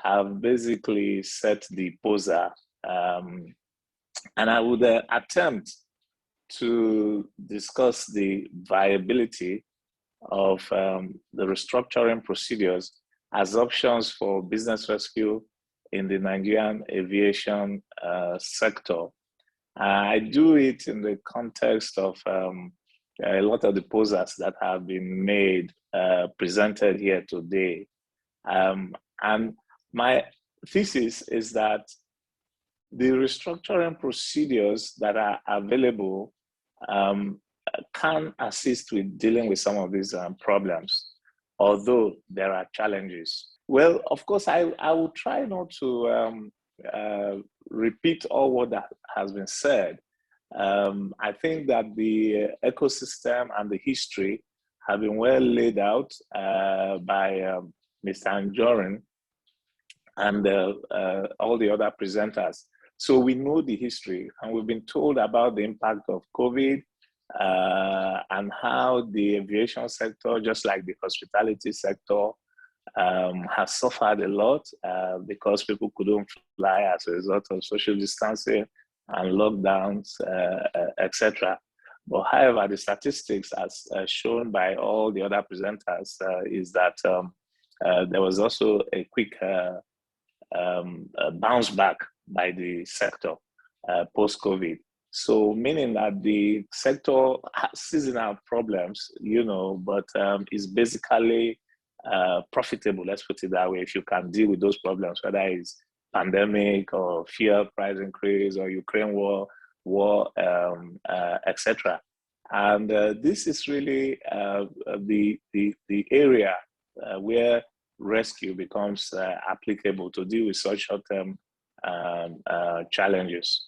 have basically set the poser, and I would attempt to discuss the viability of the restructuring procedures as options for business rescue in the Nigerian aviation sector. I do it in the context of a lot of the posers that have been made, presented here today. And my thesis is that the restructuring procedures that are available can assist with dealing with some of these problems, although there are challenges. Well, of course, I will try not to repeat all what that has been said. I think that the ecosystem and the history have been well laid out by Mr. Andjorin and all the other presenters. So we know the history, and we've been told about the impact of COVID and how the aviation sector, just like the hospitality sector, has suffered a lot because people couldn't fly as a result of social distancing and lockdowns, etc. But however, the statistics as shown by all the other presenters is that there was also a quick bounce back by the sector post-COVID. So meaning that the sector has seasonal problems, but is basically profitable, let's put it that way, if you can deal with those problems, whether it's pandemic or fuel price increase or Ukraine war, etc. And this is really the area where rescue becomes applicable to deal with such short-term challenges.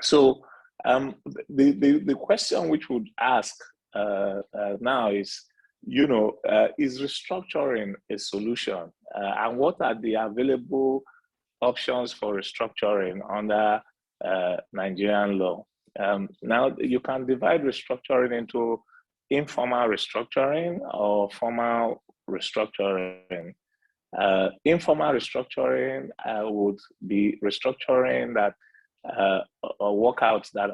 So the question which would ask now is, is restructuring a solution? And what are the available options for restructuring under Nigerian law? Now, you can divide restructuring into informal restructuring or formal restructuring. Informal restructuring would be restructuring that or workouts that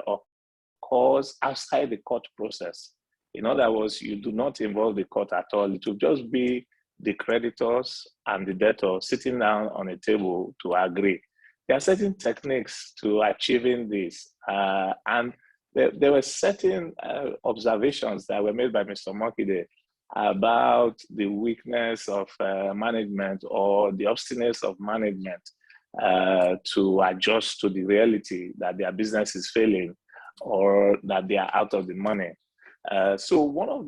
occurs outside the court process. In other words, you do not involve the court at all. It will just be the creditors and the debtor sitting down on a table to agree. There are certain techniques to achieving this, and there were certain observations that were made by Mr. Mokide about the weakness of management or the obstinance of management to adjust to the reality that their business is failing or that they are out of the money. So one of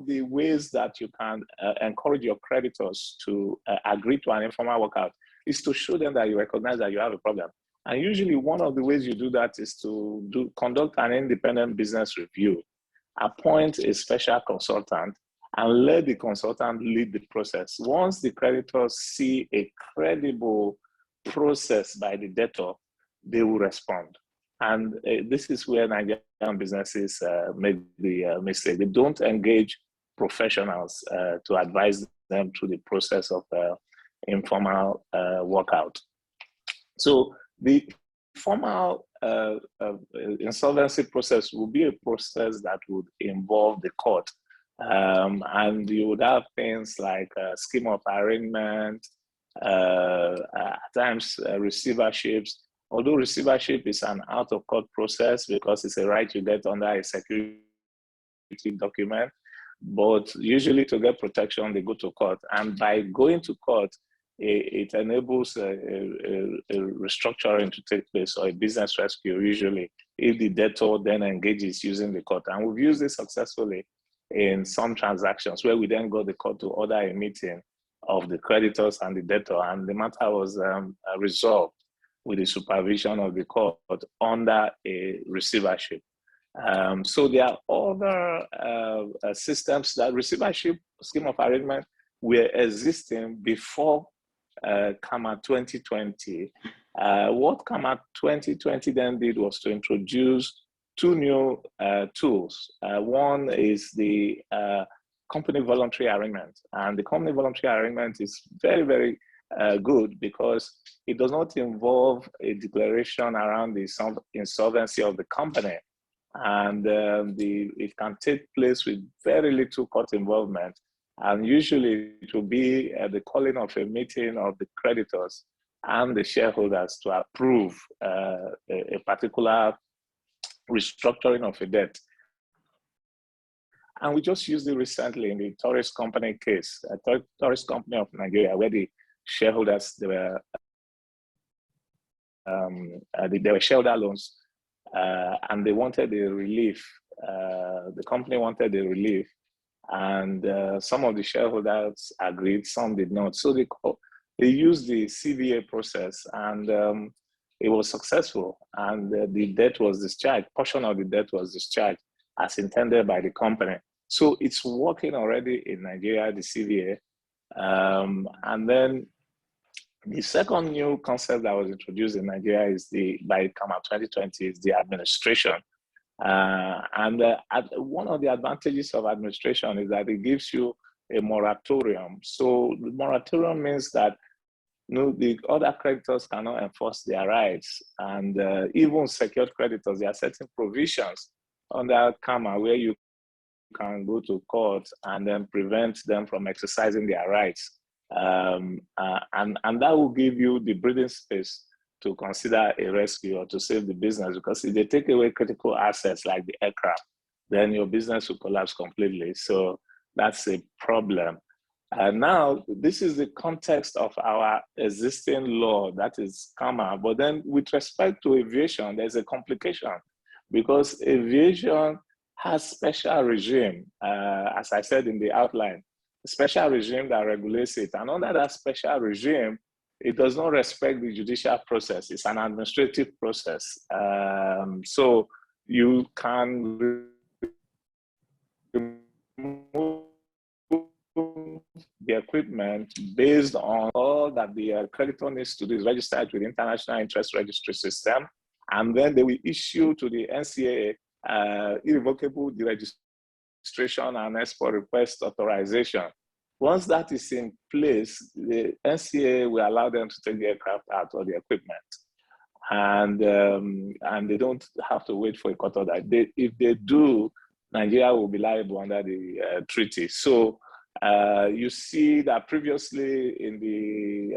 the ways that you can encourage your creditors to agree to an informal workout is to show them that you recognize that you have a problem. And usually one of the ways you do that is to conduct an independent business review, appoint a special consultant, and let the consultant lead the process. Once the creditors see a credible process by the debtor, they will respond. And this is where Nigerian businesses make the mistake. They don't engage professionals to advise them through the process of informal workout. So the formal insolvency process will be a process that would involve the court. And you would have things like a scheme of arrangement, at times receiverships. Although receivership is an out-of-court process because it's a right you get under a security document, but usually to get protection, they go to court. And by going to court, it enables a restructuring to take place or a business rescue, usually, if the debtor then engages using the court. And we've used this successfully in some transactions where we then got the court to order a meeting of the creditors and the debtor, and the matter was resolved with the supervision of the court under a receivership. So there are other systems that receivership scheme of arrangement were existing before CAMA 2020. What CAMA 2020 then did was to introduce two new tools. One is the company voluntary arrangement. And the company voluntary arrangement is very, very good because it does not involve a declaration around the insolvency of the company. And it can take place with very little court involvement. And usually it will be the calling of a meeting of the creditors and the shareholders to approve a particular restructuring of a debt. And we just used it recently in the tourist company case, a tourist company of Nigeria, where the shareholders, there were shareholder loans, and they wanted a relief. The company wanted a relief, and some of the shareholders agreed, some did not. So they used the CVA process, and it was successful, and the debt was discharged. Portion of the debt was discharged as intended by the company. So it's working already in Nigeria, the CVA. And then the second new concept that was introduced in Nigeria is by CAMA 2020 is the administration. And one of the advantages of administration is that it gives you a moratorium. So the moratorium means that the other creditors cannot enforce their rights. And even secured creditors, there are certain provisions under CAMA where you can go to court and then prevent them from exercising their rights. And that will give you the breathing space to consider a rescue or to save the business, because if they take away critical assets like the aircraft, then your business will collapse completely. So that's a problem. Now, this is the context of our existing law, that is CAMA. But then with respect to aviation, there's a complication because aviation has special regime, as I said in the outline, special regime that regulates it. And under that special regime, it does not respect the judicial process. It's an administrative process. So you can remove the equipment based on all that the creditor needs to do is registered with the International Interest Registry System. And then they will issue to the NCAA irrevocable deregistration and export request authorization. Once that is in place, the NCAA will allow them to take the aircraft out or the equipment. And they don't have to wait for a court order. If they do, Nigeria will be liable under the treaty. So you see that previously in the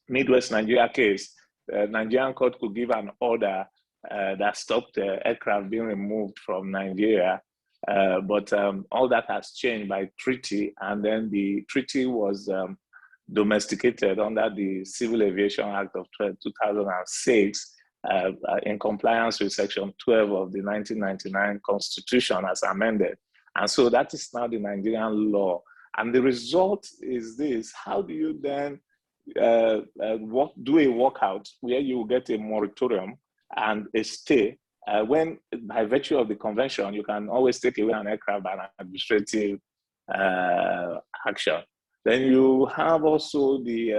Midwest Nigeria case, Nigerian court could give an order that stopped aircraft being removed from Nigeria. But all that has changed by treaty, and then the treaty was domesticated under the Civil Aviation Act of 2006 in compliance with Section 12 of the 1999 Constitution as amended. And so that is now the Nigerian law. And the result is this: how do you then do a walkout where you get a moratorium and a stay when, by virtue of the convention, you can always take away an aircraft by an administrative action? Then you have also the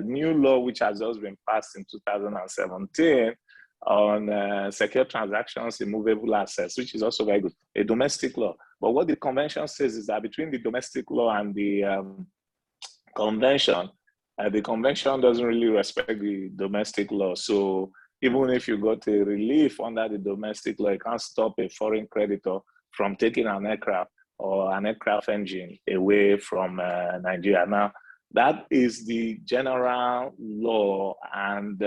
new law which has just been passed in 2017 on secure transactions in movable assets, which is also very good, a domestic law. But what the convention says is that between the domestic law and the convention doesn't really respect the domestic law. So even if you got a relief under the domestic law, you can't stop a foreign creditor from taking an aircraft or an aircraft engine away from Nigeria. Now, that is the general law. And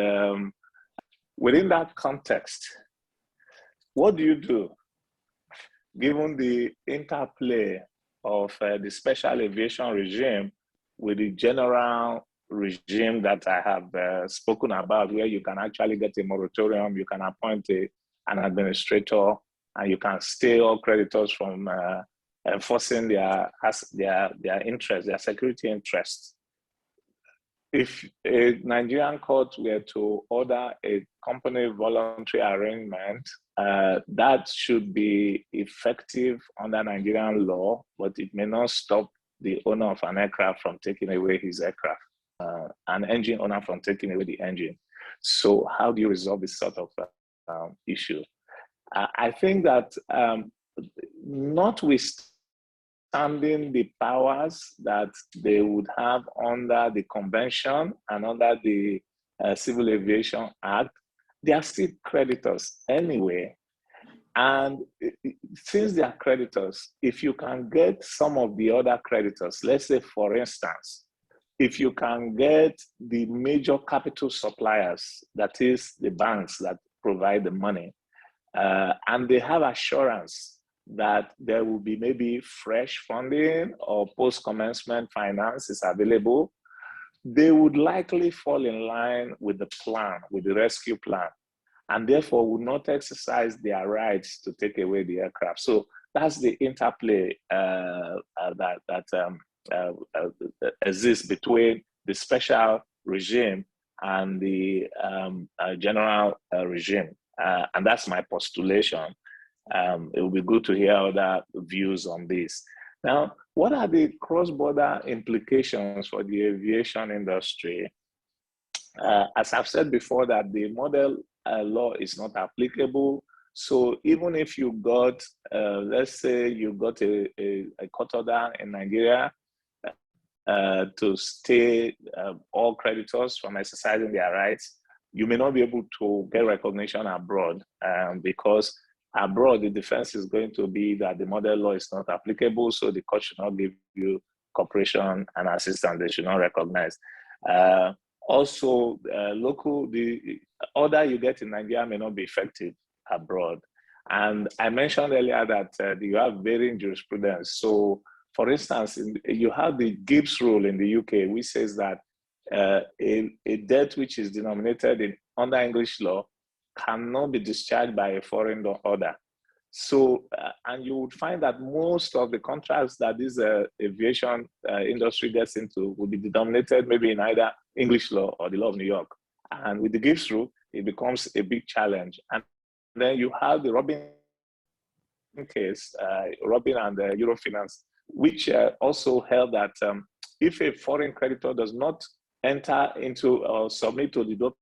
within that context, what do you do given the interplay of the special aviation regime with the general regime that I have spoken about, where you can actually get a moratorium, you can appoint an administrator, and you can stay all creditors from enforcing their interests, their security interests. If a Nigerian court were to order a company voluntary arrangement, that should be effective under Nigerian law, but it may not stop the owner of an aircraft from taking away his aircraft, an engine owner from taking away the engine. So how do you resolve this sort of issue? I think that notwithstanding the powers that they would have under the convention and under the Civil Aviation Act, they are still creditors anyway. And since they are creditors, if you can get some of the other creditors, let's say, for instance, if you can get the major capital suppliers, that is the banks that provide the money, and they have assurance that there will be maybe fresh funding or post-commencement finance is available, they would likely fall in line with the plan, with the rescue plan, and therefore would not exercise their rights to take away the aircraft. So that's the interplay that exists between the special regime and the general regime. And that's my postulation. It will be good to hear other views on this. Now, what are the cross-border implications for the aviation industry? As I've said before, that the model law is not applicable. So even if you got, let's say you got a court order in Nigeria to stay all creditors from exercising their rights, you may not be able to get recognition abroad because abroad the defense is going to be that the model law is not applicable, so the court should not give you cooperation and assistance. They should not recognize. Also, the order you get in Nigeria may not be effective abroad. And I mentioned earlier that you have varying jurisprudence. So, for instance, you have the Gibbs rule in the UK, which says that a debt which is denominated under English law cannot be discharged by a foreign order. So, and you would find that most of the contracts that this aviation industry gets into will be denominated maybe in either English law or the law of New York. And with the Gibbs rule, it becomes a big challenge. And then you have the Robin case, Robin and Eurofinance, which also held that if a foreign creditor does not enter into or submit to the local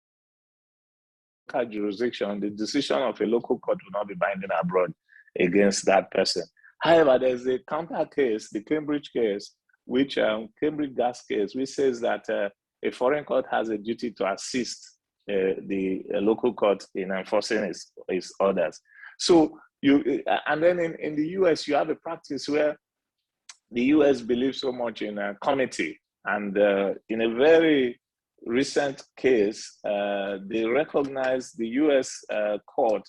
jurisdiction, the decision of a local court will not be binding abroad against that person. However, there's a counter case, the Cambridge case, which Cambridge gas case, which says that a foreign court has a duty to assist the local court in enforcing its orders. So and then in the US, you have a practice where the US believes so much in comity, and in a very recent case, they recognized, the US court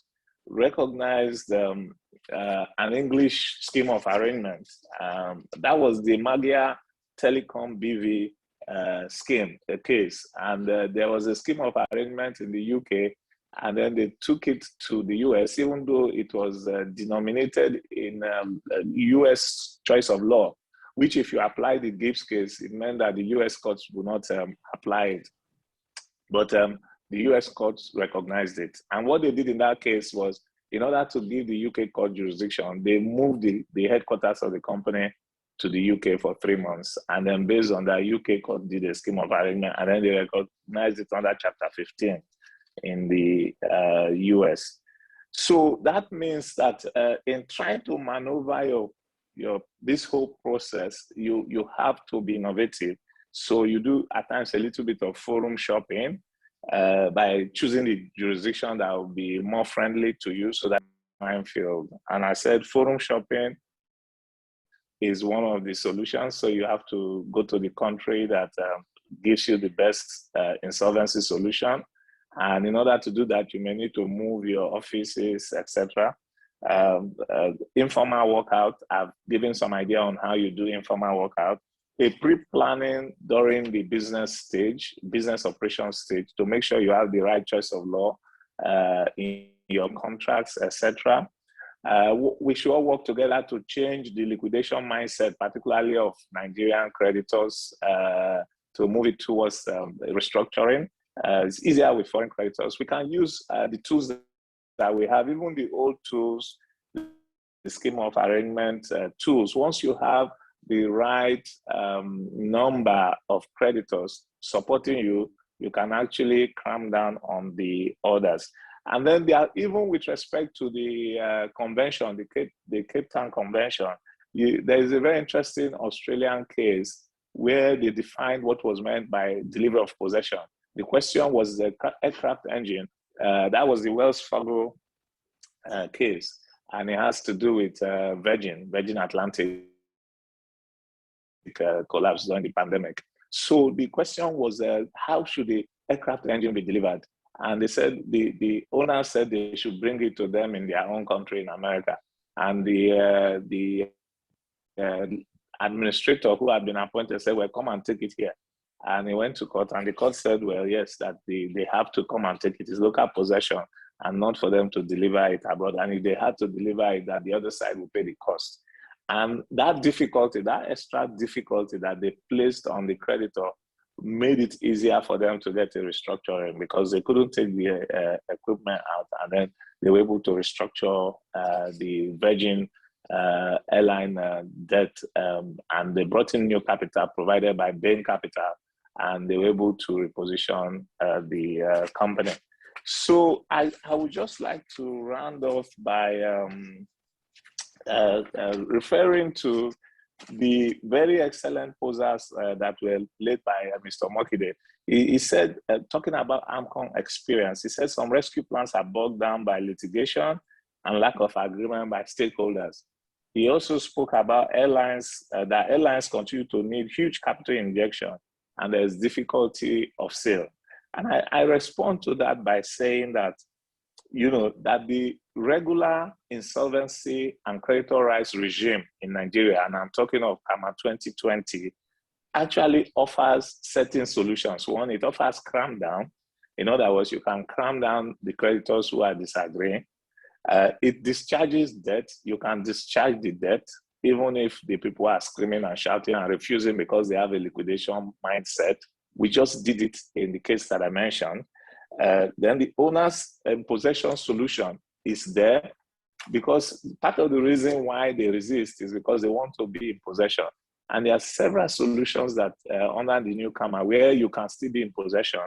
recognized an English scheme of arrangement. That was the Magyar Telecom BV scheme, a case. And there was a scheme of arrangement in the UK, and then they took it to the US, even though it was denominated in US choice of law, which if you apply the Gibbs case, it meant that the US courts would not apply it. But the US courts recognized it. And what they did in that case was, in order to give the UK court jurisdiction, they moved the headquarters of the company to the UK for 3 months. And then based on that, UK court did a scheme of arrangement, and then they recognized it under Chapter 15 in the US. So that means that in trying to maneuver this whole process, you have to be innovative. So you do at times a little bit of forum shopping by choosing the jurisdiction that will be more friendly to you, so that minefield. And I said forum shopping is one of the solutions. So you have to go to the country that gives you the best insolvency solution. And in order to do that, you may need to move your offices, etc. Informal workout, I've given some idea on how you do informal workout. A pre-planning during the business operations stage, to make sure you have the right choice of law in your contracts, etc. We should all work together to change the liquidation mindset, particularly of Nigerian creditors, to move it towards restructuring. It's easier with foreign creditors. We can use the tools that we have, even the old tools, the scheme of arrangement tools. Once you have the right number of creditors supporting you, you can actually clamp down on the orders. And then there, even with respect to the convention, the Cape Town Convention, there is a very interesting Australian case where they defined what was meant by delivery of possession. The question was the aircraft engine. That was the Wells Fargo case, and it has to do with Virgin Atlantic collapse during the pandemic. So the question was, how should the aircraft engine be delivered? And they said, the owner said they should bring it to them in their own country in America. And the administrator who had been appointed said, well, come and take it here. And he went to court, and the court said, well, yes, that they have to come and take it. It's local possession, and not for them to deliver it abroad. And if they had to deliver it, that the other side will pay the cost. And that difficulty, that extra difficulty that they placed on the creditor, made it easier for them to get a restructuring, because they couldn't take the equipment out, and then they were able to restructure the Virgin airline debt, and they brought in new capital provided by Bain Capital, and they were able to reposition the company. So I would just like to round off by referring to the very excellent posers that were led by Mr. Mokide. He said, talking about AMCON experience, he said some rescue plans are bogged down by litigation and lack of agreement by stakeholders. He also spoke about airlines, that airlines continue to need huge capital injection, and there's difficulty of sale. And I respond to that by saying that, that the regular insolvency and creditor rights regime in Nigeria, and I'm talking of CAMA 2020, actually offers certain solutions. One, it offers cram down. In other words, you can cram down the creditors who are disagreeing. It discharges debt. You can discharge the debt, even if the people are screaming and shouting and refusing because they have a liquidation mindset. We just did it in the case that I mentioned. Then the owner's possession solution is there, because part of the reason why they resist is because they want to be in possession. And there are several solutions that under the new CAMA where you can still be in possession,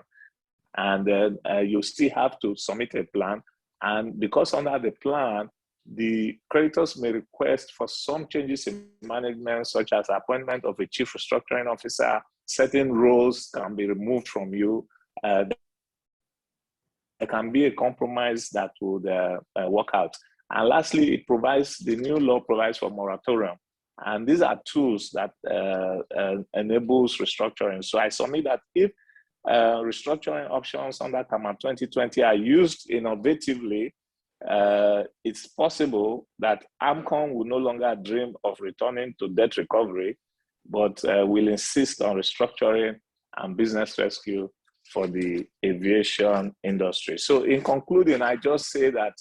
and you still have to submit a plan. And because under the plan, the creditors may request for some changes in management, such as appointment of a chief restructuring officer. Certain roles can be removed from you. can be a compromise that would work out. And lastly, the new law provides for moratorium. And these are tools that enables restructuring. So I submit that if restructuring options under CAMA 2020 are used innovatively, it's possible that AMCON will no longer dream of returning to debt recovery, but will insist on restructuring and business rescue for the aviation industry. So in concluding, I just say that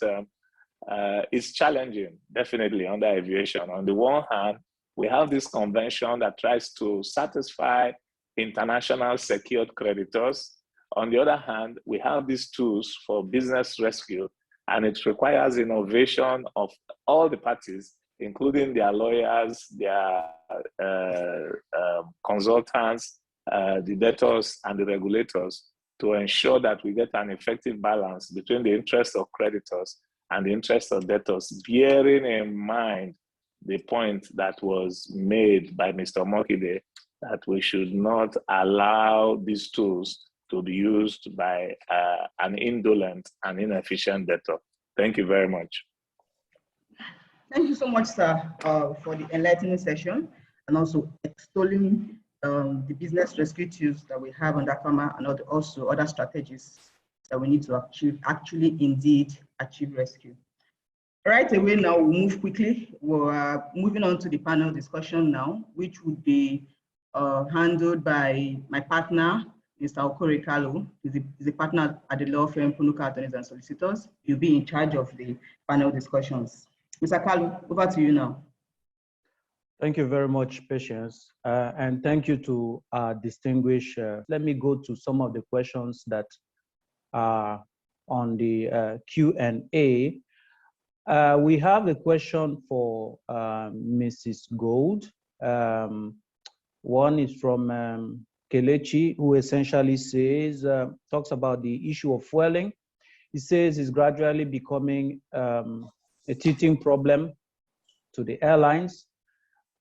it's challenging, definitely, under aviation. On the one hand, we have this convention that tries to satisfy international secured creditors. On the other hand, we have these tools for business rescue, and it requires innovation of all the parties, including their lawyers, their consultants, the debtors, and the regulators, to ensure that we get an effective balance between the interests of creditors and the interests of debtors, bearing in mind the point that was made by Mr. Mokide, that we should not allow these tools to be used by an indolent and inefficient debtor. Thank you very much. Thank you so much, sir, for the enlightening session, and also extolling the business rescue tools that we have under CAMA, and also other strategies that we need to actually indeed achieve rescue. Right away now, we'll move quickly. We're moving on to the panel discussion now, which would be handled by my partner, Mr. Okore Kalu. He's a partner at the law firm PUNUKA Attorneys Solicitors. He'll be in charge of the panel discussions. Mr. Kalu, over to you now. Thank you very much, Patience, and thank you to our distinguished. Let me go to some of the questions that are on the Q&A. We have a question for Mrs. Gold. One is from Kelechi, who essentially says, talks about the issue of fueling. He says it's gradually becoming a teething problem to the airlines,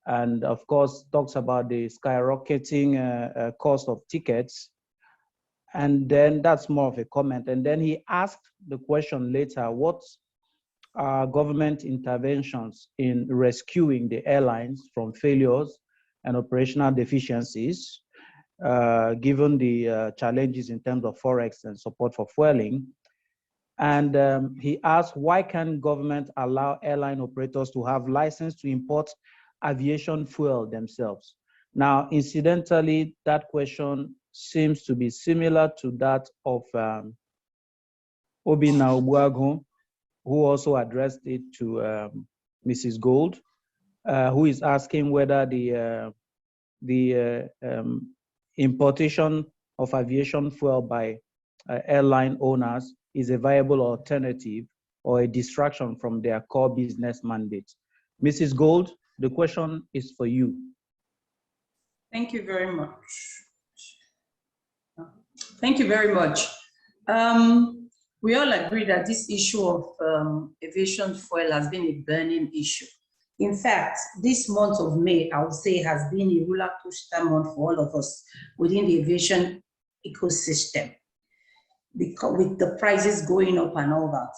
and of course talks about the skyrocketing cost of tickets. And then that's more of a comment. And then he asked the question later, what are government interventions in rescuing the airlines from failures and operational deficiencies, given the challenges in terms of Forex and support for fueling? And he asked, why can't government allow airline operators to have license to import aviation fuel themselves? Now, incidentally, that question seems to be similar to that of Obina Obuagu, who also addressed it to Mrs. Gold, who is asking whether the importation of aviation fuel by airline owners is a viable alternative or a distraction from their core business mandate. Mrs. Gold, the question is for you. Thank you very much. Thank you very much. We all agree that this issue of aviation fuel has been a burning issue. In fact, this month of May, I would say, has been a roller coaster month for all of us within the aviation ecosystem, because with the prices going up and all that.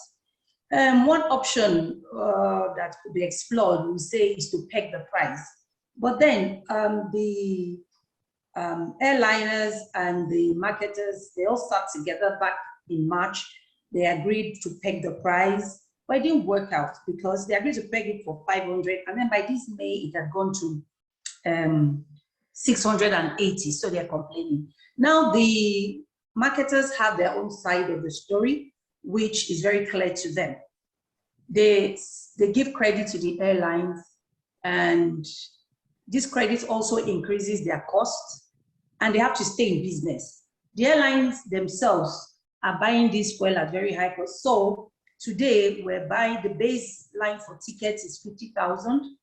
One option that could be explored, we say, is to peg the price. But then the airliners and the marketers, they all sat together back in March. They agreed to peg the price, but it didn't work out because they agreed to peg it for 500, and then by this May it had gone to 680. So they're complaining. Now the marketers have their own side of the story, which is very clear to them. They give credit to the airlines, and this credit also increases their costs, and they have to stay in business. The airlines themselves are buying this fuel at very high cost. So today, we're buying, the baseline for tickets is 50,000,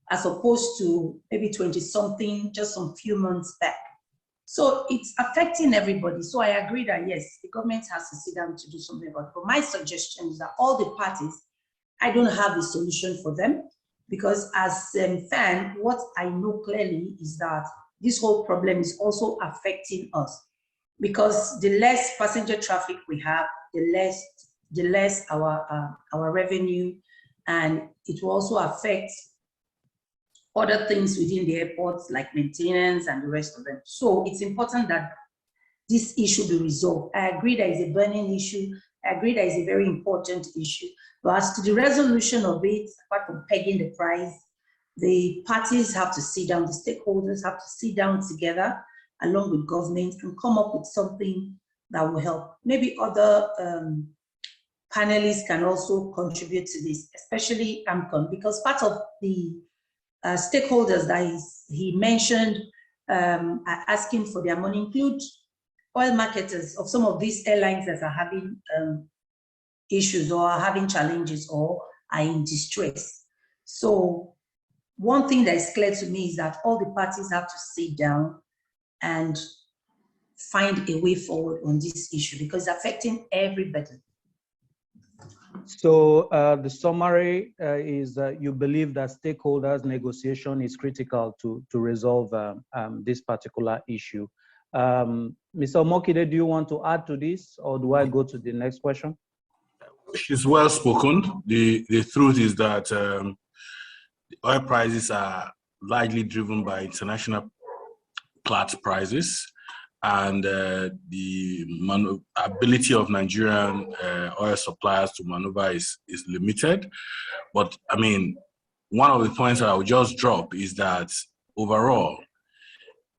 as opposed to maybe 20-something just some few months back. So it's affecting everybody. So I agree that yes, the government has to sit down to do something about it. But my suggestion is that all the parties, I don't have a solution for them, because as a fan, what I know clearly is that this whole problem is also affecting us, because the less passenger traffic we have, the less our revenue, and it will also affect other things within the airports like maintenance and the rest of them. So it's important that this issue be resolved. I agree that it's a burning issue. I agree that it's a very important issue. But as to the resolution of it, apart from pegging the price, the parties have to sit down, the stakeholders have to sit down together along with government and come up with something that will help. Maybe other panelists can also contribute to this, especially AMCON, because part of the stakeholders that he mentioned are asking for their money include oil marketers of some of these airlines that are having issues or are having challenges or are in distress. So one thing that is clear to me is that all the parties have to sit down and find a way forward on this issue because it's affecting everybody. So the summary is you believe that stakeholders negotiation is critical to resolve this particular issue. Mr. Omokide, do you want to add to this or do I go to the next question? She's well spoken. The truth is that the oil prices are largely driven by international Platts prices, and the ability of Nigerian oil suppliers to maneuver is limited. But I mean, one of the points that I would just drop is that overall,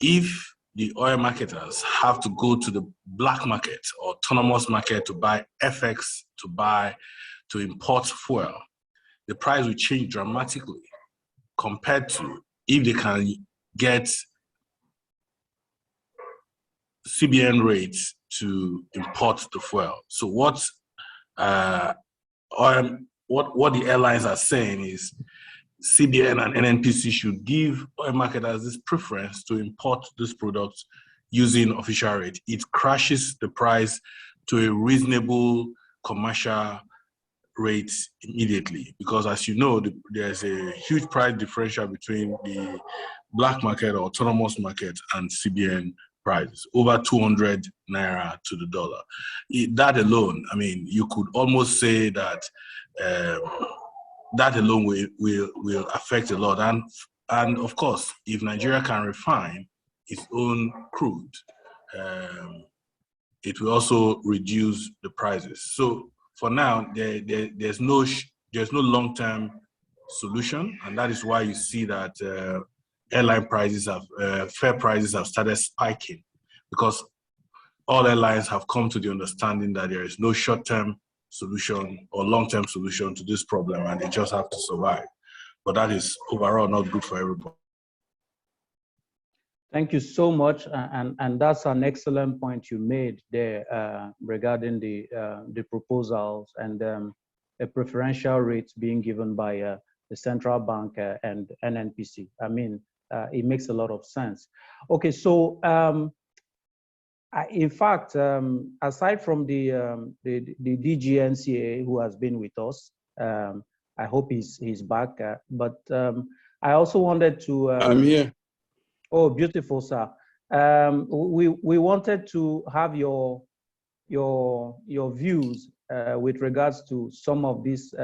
if the oil marketers have to go to the black market or autonomous market to buy FX, to import fuel, the price will change dramatically compared to if they can get CBN rates to import the fuel. So what the airlines are saying is CBN and NNPC should give oil marketers this preference to import this product using official rate. It crashes the price to a reasonable commercial rate immediately because, as you know, there's a huge price differential between the black market or autonomous market and CBN prices, over 200 naira to the dollar. That alone, I mean, you could almost say that that alone will affect a lot. And of course, if Nigeria can refine its own crude, it will also reduce the prices. So for now, there's no long-term solution, and that is why you see that airline prices fare prices have started spiking because all airlines have come to the understanding that there is no short-term solution or long-term solution to this problem, and they just have to survive. But that is overall not good for everybody. Thank you so much, and that's an excellent point you made there regarding the proposals and a preferential rate being given by the central bank and NNPC. I mean, it makes a lot of sense. Okay, so in fact, aside from the DGNCA who has been with us, I hope he's back. But I also wanted to. I'm here. Oh, beautiful, sir. We wanted to have your views with regards to some of these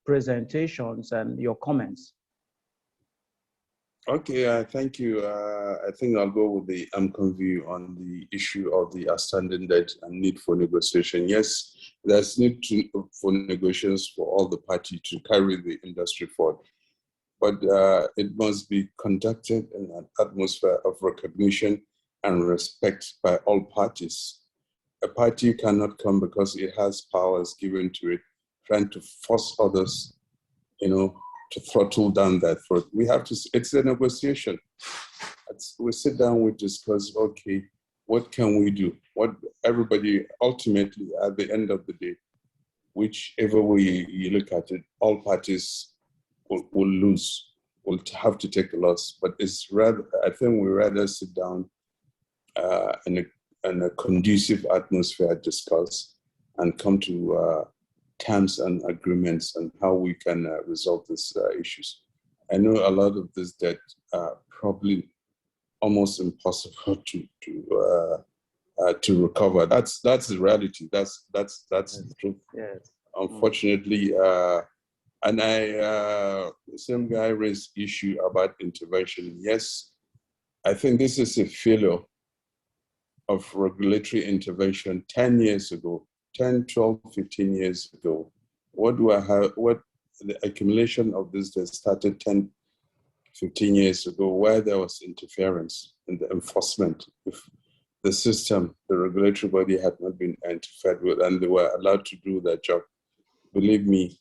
presentations and your comments. Okay, thank you. I think I'll go with the AMCON view on the issue of the outstanding debt and need for negotiation. Yes, there's need for negotiations for all the parties to carry the industry forward. But it must be conducted in an atmosphere of recognition and respect by all parties. A party cannot come because it has powers given to it, trying to force others, to throttle down that for it. We have to, it's a negotiation. We sit down, we discuss, okay, what can we do? What everybody, ultimately, at the end of the day, whichever way you look at it, all parties will lose, will have to take a loss. But it's rather, I think we rather sit down in a conducive atmosphere, discuss, and come to terms and agreements on how we can resolve these issues. I know a lot of this debt probably almost impossible to to recover. That's the reality. That's the truth. Yes. Unfortunately, and the same guy raised issue about intervention. Yes, I think this is a failure of regulatory intervention 10 years ago, 10, 12, 15 years ago. What the accumulation of this that started 10, 15 years ago, where there was interference in the enforcement. If the system, the regulatory body had not been interfered with and they were allowed to do their job, believe me,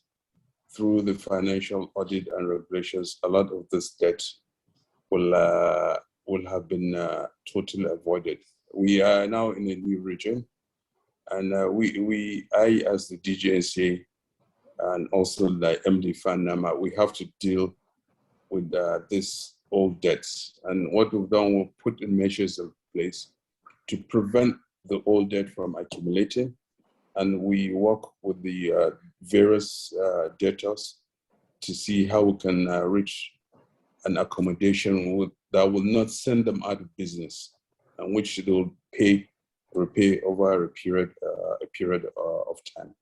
through the financial audit and regulations, a lot of this debt will have been totally avoided. We are now in a new region, and I, as the DGNCA, and also the MD FANAMA, we have to deal with this old debts. And what we've done, we've put in measures in place to prevent the old debt from accumulating. And we work with the various debtors to see how we can reach an accommodation that will not send them out of business, and which they will repay over a period of time.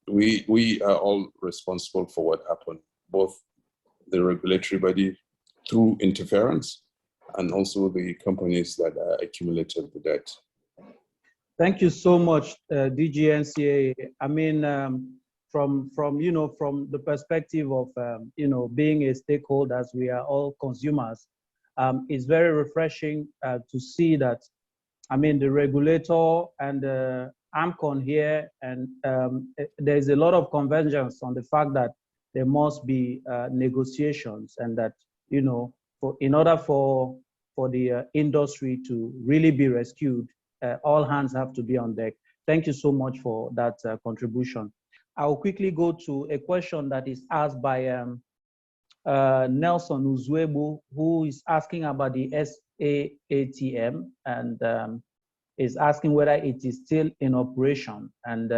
We are all responsible for what happened, both the regulatory body through interference and also the companies that accumulated the debt. Thank you so much, DGNCA. I mean, from the perspective of being a stakeholder, as we are all consumers, it's very refreshing to see that. I mean, the regulator and AMCON here, and there's a lot of convergence on the fact that there must be negotiations, and that in order for the industry to really be rescued, all hands have to be on deck. Thank you so much for that contribution. I'll quickly go to a question that is asked by Nelson Uzwebu, who is asking about the SAATM, and is asking whether it is still in operation, and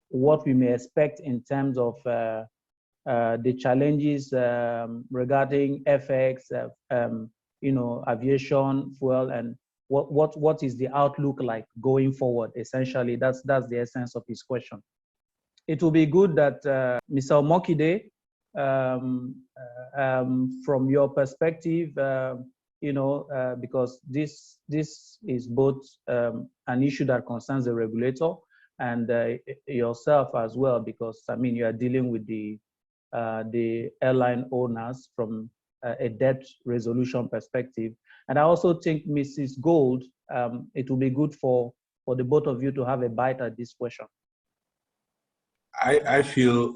what we may expect in terms of the challenges regarding FX, aviation, fuel, and what is the outlook like going forward. Essentially, that's the essence of his question. It will be good that Mr. Omokide, from your perspective, because this is both an issue that concerns the regulator and yourself as well, because I mean you are dealing with the airline owners from a debt resolution perspective. And I also think, Mrs. Gold, it will be good for the both of you to have a bite at this question. I feel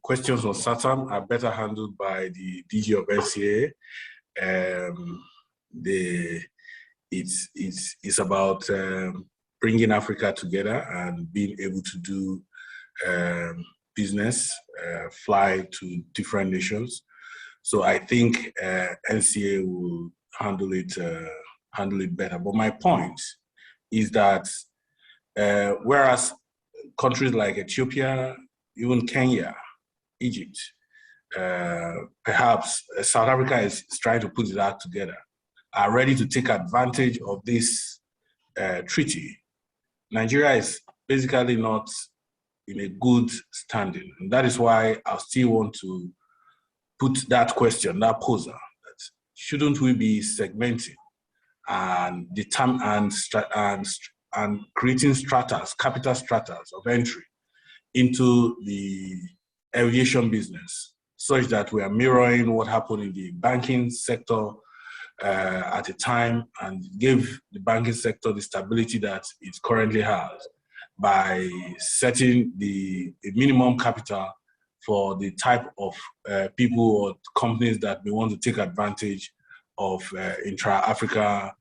questions on SATAM are better handled by the DG of NCA. It's about bringing Africa together and being able to do business, fly to different nations. So I think NCA will handle it better. But my point is that whereas countries like Ethiopia, even Kenya, Egypt, perhaps South Africa is trying to put it out together, are ready to take advantage of this treaty. Nigeria is basically not in a good standing. And that is why I still want to put that question, that poser, that shouldn't we be segmenting and creating stratas, capital stratas of entry into the aviation business, such that we are mirroring what happened in the banking sector at a time, and give the banking sector the stability that it currently has by setting the minimum capital for the type of people or companies that may want to take advantage of intra-Africa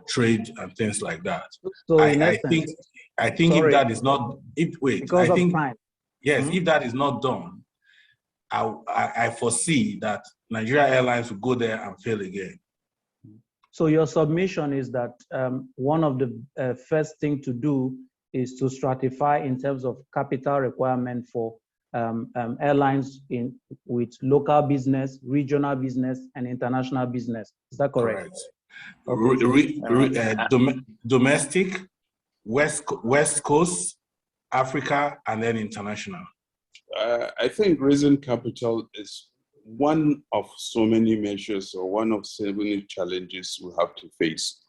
trade and things like that. So I think if that is not, if that is not done, I foresee that Nigeria Airlines will go there and fail again. So your submission is that one of the first thing to do is to stratify in terms of capital requirement for airlines with local business, regional business, and international business. Is that correct? Correct. Okay. Domestic, West Coast, Africa, and then international. I think raising capital is one of so many measures or one of so many challenges we have to face.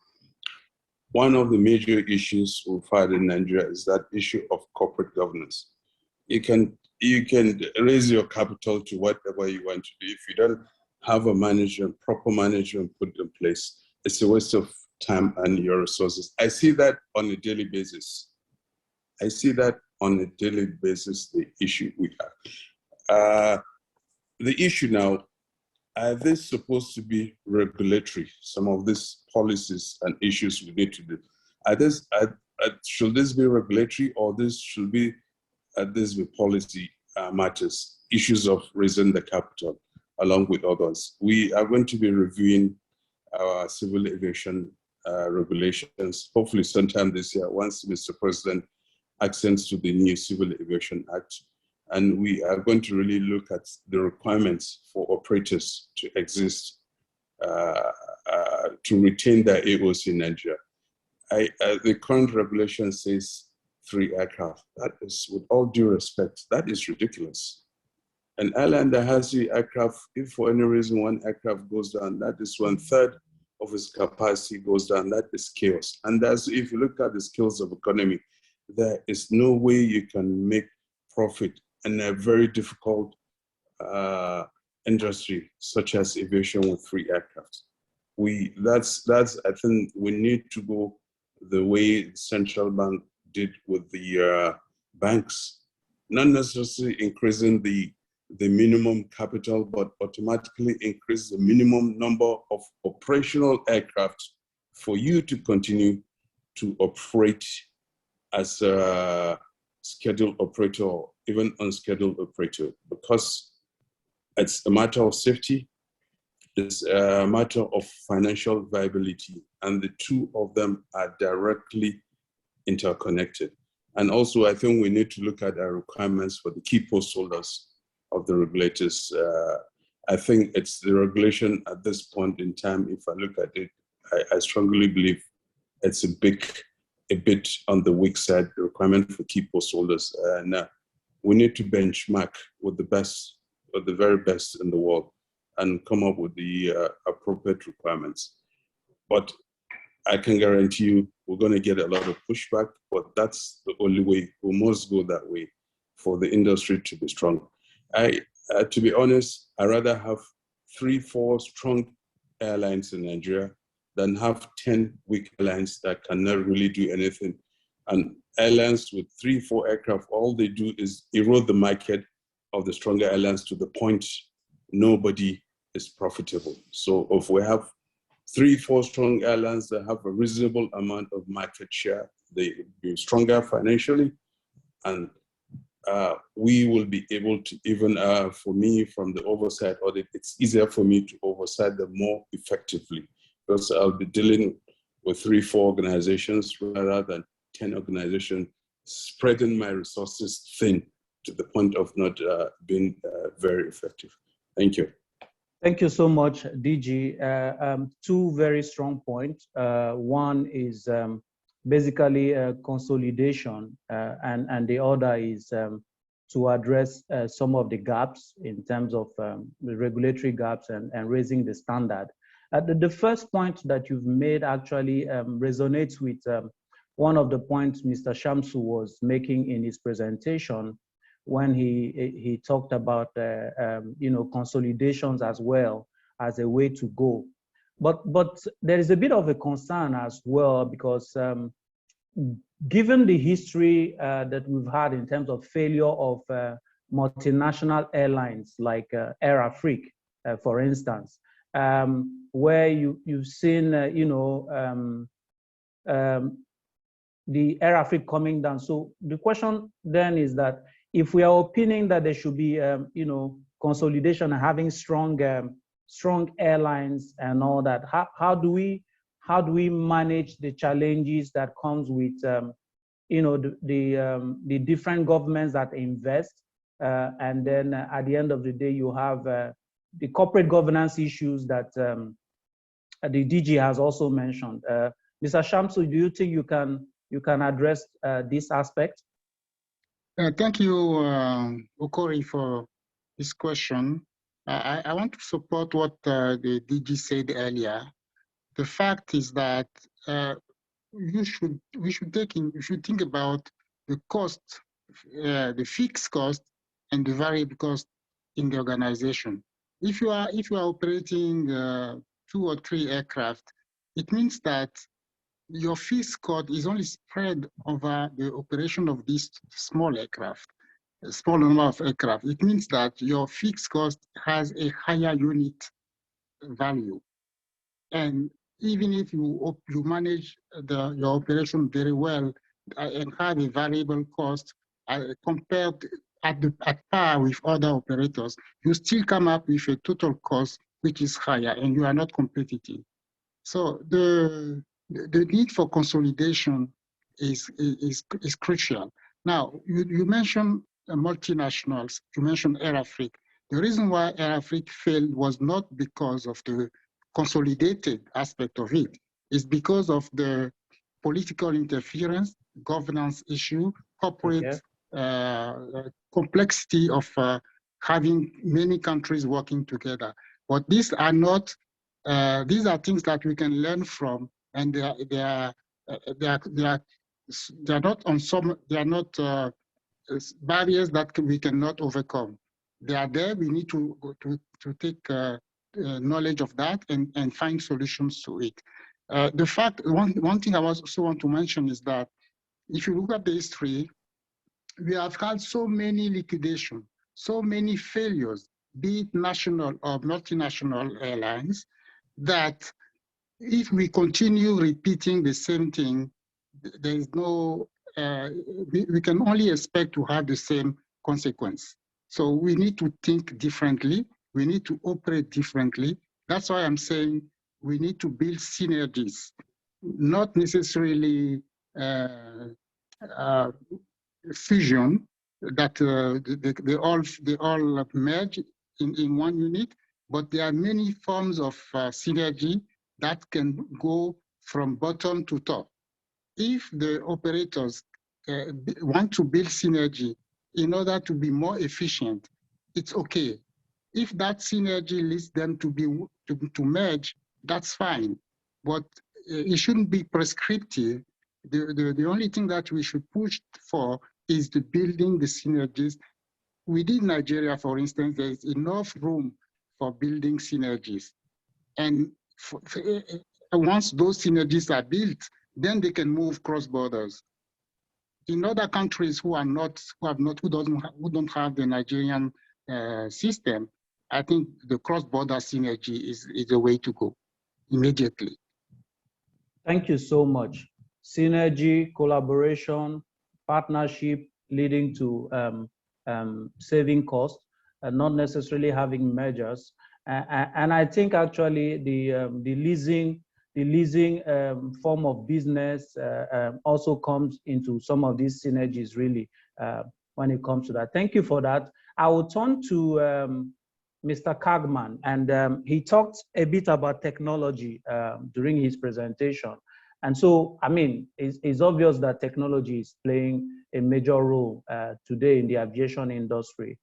One of the major issues we've had in Nigeria is that issue of corporate governance. You can raise your capital to whatever you want to do. If you don't have a proper management put in place, it's a waste of time and your resources. I see that on a daily basis. The issue we have. The issue now, are they supposed to be regulatory? Some of these policies and issues we need to do. Should this be regulatory, or should be policy matters, issues of raising the capital along with others? We are going to be reviewing our civil aviation regulations, hopefully sometime this year, once Mr. President accents to the new Civil Aviation Act. And we are going to really look at the requirements for operators to exist, to retain their AOC in Nigeria. The current regulation says 3 aircraft. That is, with all due respect, that is ridiculous. An airline that has 3 aircraft, if for any reason 1 aircraft goes down, that is 1/3 of its capacity goes down. That is chaos. And that's, if you look at the scales of economy, there is no way you can make profit in a very difficult industry such as aviation with 3 aircraft. I think we need to go the way the central bank did with the banks, not necessarily increasing the minimum capital, but automatically increase the minimum number of operational aircraft for you to continue to operate as a scheduled operator or even unscheduled operator, because it's a matter of safety, it's a matter of financial viability, and the two of them are directly interconnected. And also, I think we need to look at our requirements for the key post holders of the regulators. I think it's the regulation at this point in time. If I look at it, I strongly believe it's a bit on the weak side, the requirement for key post holders. And we need to benchmark with the best, with the very best in the world, and come up with the appropriate requirements. But I can guarantee you we're going to get a lot of pushback, but that's the only way. We must go that way for the industry to be strong. To be honest, I'd rather have 3-4 strong airlines in Nigeria than have 10 weak airlines that cannot really do anything. And airlines with 3-4 aircraft, all they do is erode the market of the stronger airlines to the point nobody is profitable. So if we have 3-4 strong airlines that have a reasonable amount of market share, they will be stronger financially, and we will be able to, even for me from the oversight audit, it's easier for me to oversight them more effectively, because I'll be dealing with 3-4 organizations rather than 10 organizations, spreading my resources thin to the point of not being very effective. Thank you. Thank you so much, DG. 2 very strong points. One is basically consolidation, and the other is to address some of the gaps in terms of the regulatory gaps and raising the standard. The first point that you've made actually resonates with one of the points Mr. Chamsou was making in his presentation, when he talked about consolidations as well as a way to go. But there is a bit of a concern as well, because given the history that we've had in terms of failure of multinational airlines like Air Afrique, for instance, where you've seen the Air Afrique coming down. So the question then is that, if we are opinion that there should be, consolidation and having strong airlines and all that, how do we manage the challenges that comes with, the different governments that invest and then at the end of the day, you have the corporate governance issues that the DG has also mentioned. Mr. Chamsou, do you think you can address this aspect? Thank you, Okori, for this question. I want to support what the DG said earlier. The fact is that we should think about the cost, the fixed cost, and the variable cost in the organization. If you are operating 2 or 3 aircraft, it means that your fixed cost is only spread over the operation of these small aircraft, a small number of aircraft. It means that your fixed cost has a higher unit value. And even if you manage your operation very well and have a variable cost compared at par with other operators, you still come up with a total cost which is higher and you are not competitive. So the need for consolidation is crucial. Now, you mentioned multinationals, you mentioned Air Afrique. The reason why Air Afrique failed was not because of the consolidated aspect of it, it's because of the political interference, governance issue, corporate complexity of having many countries working together. But these are not, these are things that we can learn from, and they are not on some, they are not barriers that we cannot overcome. They are there. We need to take knowledge of that and find solutions to it. The fact, one thing I also want to mention is that if you look at the history, we have had so many liquidations, so many failures, be it national or multinational airlines, that if we continue repeating the same thing, there is no, we can only expect to have the same consequence. So we need to think differently. We need to operate differently. That's why I'm saying we need to build synergies, not necessarily fusion, that they all merge in one unit, but there are many forms of synergy that can go from bottom to top. If the operators want to build synergy in order to be more efficient, it's okay. If that synergy leads them to merge, that's fine. But it shouldn't be prescriptive. The only thing that we should push for is the building the synergies. Within Nigeria, for instance, there is enough room for building synergies. And once those synergies are built, then they can move cross borders. In other countries who don't have the Nigerian system, I think the cross-border synergy is the way to go immediately. Thank you so much. Synergy, collaboration, partnership leading to saving costs, and not necessarily having mergers. And I think actually the leasing form of business also comes into some of these synergies really when it comes to that. Thank you for that. I will turn to Mr. Kargman, and he talked a bit about technology during his presentation. And so, I mean, it's obvious that technology is playing a major role today in the aviation industry,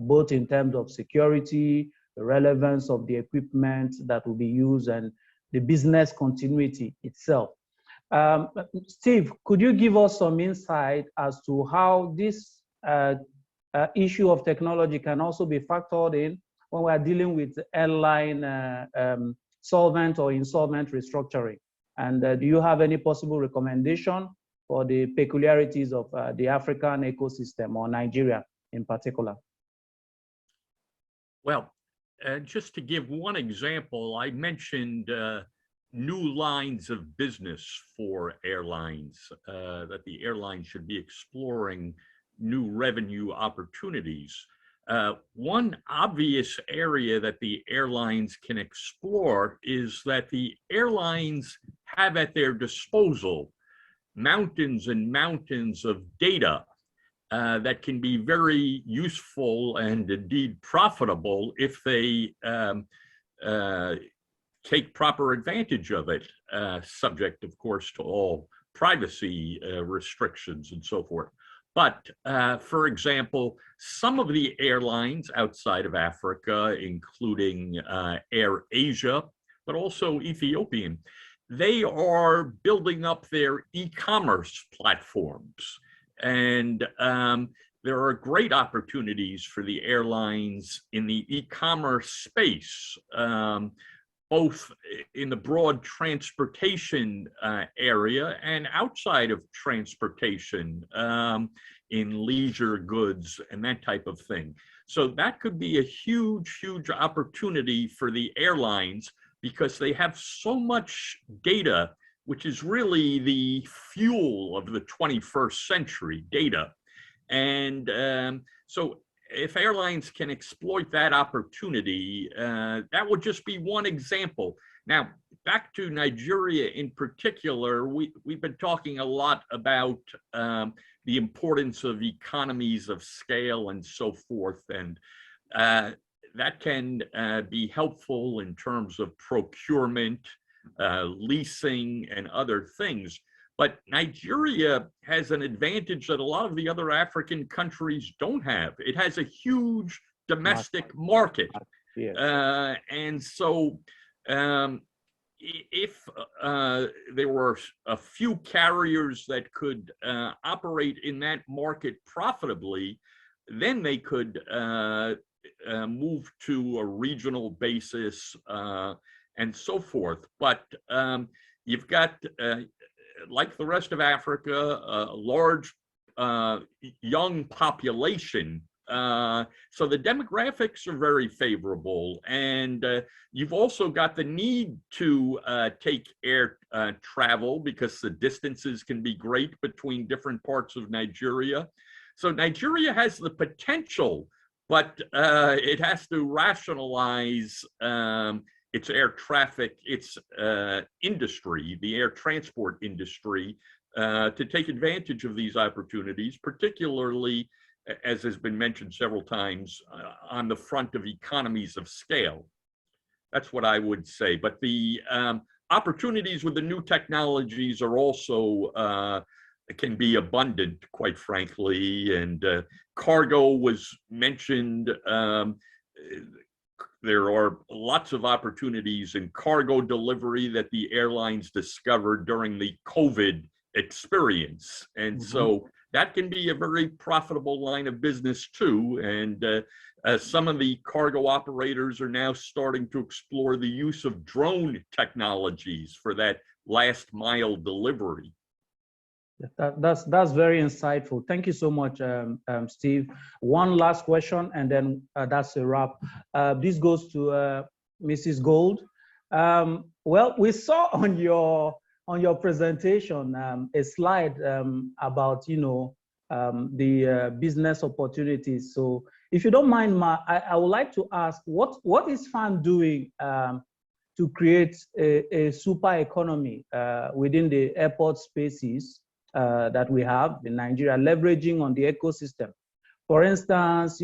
both in terms of security, the relevance of the equipment that will be used, and the business continuity itself. Steve, could you give us some insight as to how this issue of technology can also be factored in when we're dealing with airline solvent or insolvent restructuring? And do you have any possible recommendation for the peculiarities of the African ecosystem or Nigeria in particular? Well, just to give one example, I mentioned new lines of business for airlines, that the airlines should be exploring new revenue opportunities. One obvious area that the airlines can explore is that the airlines have at their disposal mountains and mountains of data that can be very useful and indeed profitable if they take proper advantage of it, subject, of course, to all privacy restrictions and so forth. But for example, some of the airlines outside of Africa, including Air Asia, but also Ethiopian, they are building up their e-commerce platforms. And there are great opportunities for the airlines in the e-commerce space, both in the broad transportation area and outside of transportation, in leisure goods and that type of thing. So that could be a huge, huge opportunity for the airlines because they have so much data, which is really the fuel of the 21st century, data. And so if airlines can exploit that opportunity, that would just be one example. Now, back to Nigeria in particular, we've been talking a lot about the importance of economies of scale and so forth. And that can be helpful in terms of procurement, leasing, and other things. But Nigeria has an advantage that a lot of the other African countries don't have. It has a huge domestic market. Yes. And so if there were a few carriers that could operate in that market profitably, then they could move to a regional basis and so forth. But you've got, like the rest of Africa, a large young population. So the demographics are very favorable. And you've also got the need to take air travel because the distances can be great between different parts of Nigeria. So Nigeria has the potential, but it has to rationalize its air traffic, its industry, the air transport industry, to take advantage of these opportunities, particularly, as has been mentioned several times, on the front of economies of scale. That's what I would say. But the opportunities with the new technologies are also can be abundant, quite frankly. And cargo was mentioned. There are lots of opportunities in cargo delivery that the airlines discovered during the COVID experience. And so that can be a very profitable line of business too. And some of the cargo operators are now starting to explore the use of drone technologies for that last mile delivery. That's very insightful. Thank you so much, Steve. One last question, and then that's a wrap. This goes to Mrs. Gold. Well, we saw on your presentation a slide about the business opportunities. So, if you don't mind, I would like to ask what is FAN doing to create a super economy within the airport spaces that we have in Nigeria, leveraging on the ecosystem. For instance,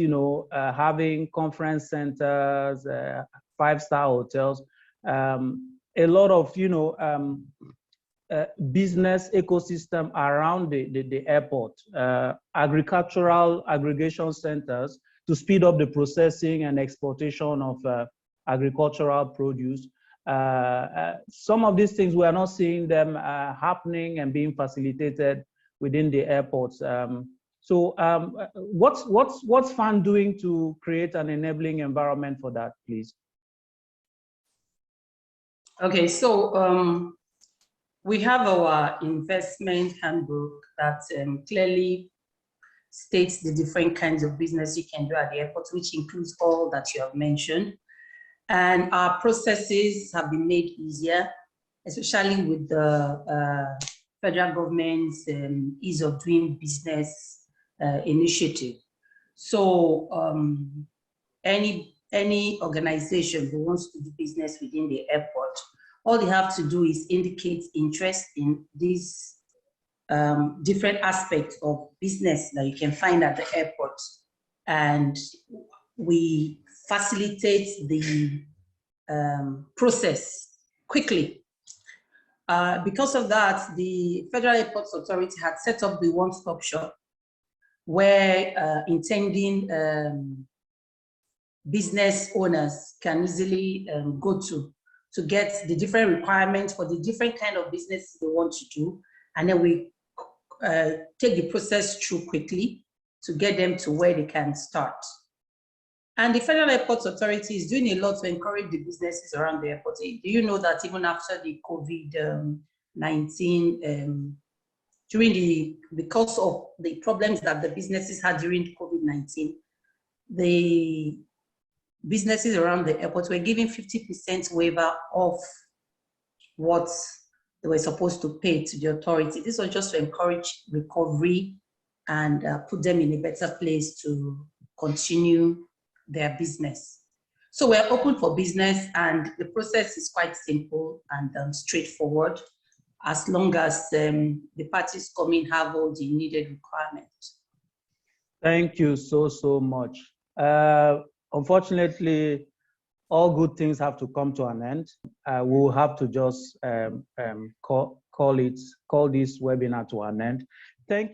having conference centers, five-star hotels, a lot of, business ecosystem around the airport, agricultural aggregation centers to speed up the processing and exportation of agricultural produce. Some of these things, we are not seeing them happening and being facilitated within the airports. So what's FAN doing to create an enabling environment for that, please? Okay, so we have our investment handbook that clearly states the different kinds of business you can do at the airport, which includes all that you have mentioned. And our processes have been made easier, especially with the federal government's ease of doing business initiative. So any organization who wants to do business within the airport, all they have to do is indicate interest in these different aspects of business that you can find at the airport. And we facilitate the process quickly. Because of that, the Federal Airports Authority had set up the one-stop shop where intending business owners can easily go to get the different requirements for the different kind of business they want to do. And then we take the process through quickly to get them to where they can start. And the Federal Airports Authority is doing a lot to encourage the businesses around the airport. Do you know that even after the COVID-19, because of the problems that the businesses had during COVID-19, the businesses around the airport were given 50% waiver of what they were supposed to pay to the authority. This was just to encourage recovery and put them in a better place to continue their business. So we're open for business, and the process is quite simple and straightforward, as long as the parties come in have all the needed requirements. Thank you so much. Unfortunately, all good things have to come to an end. We'll have to just call this webinar to an end. Thank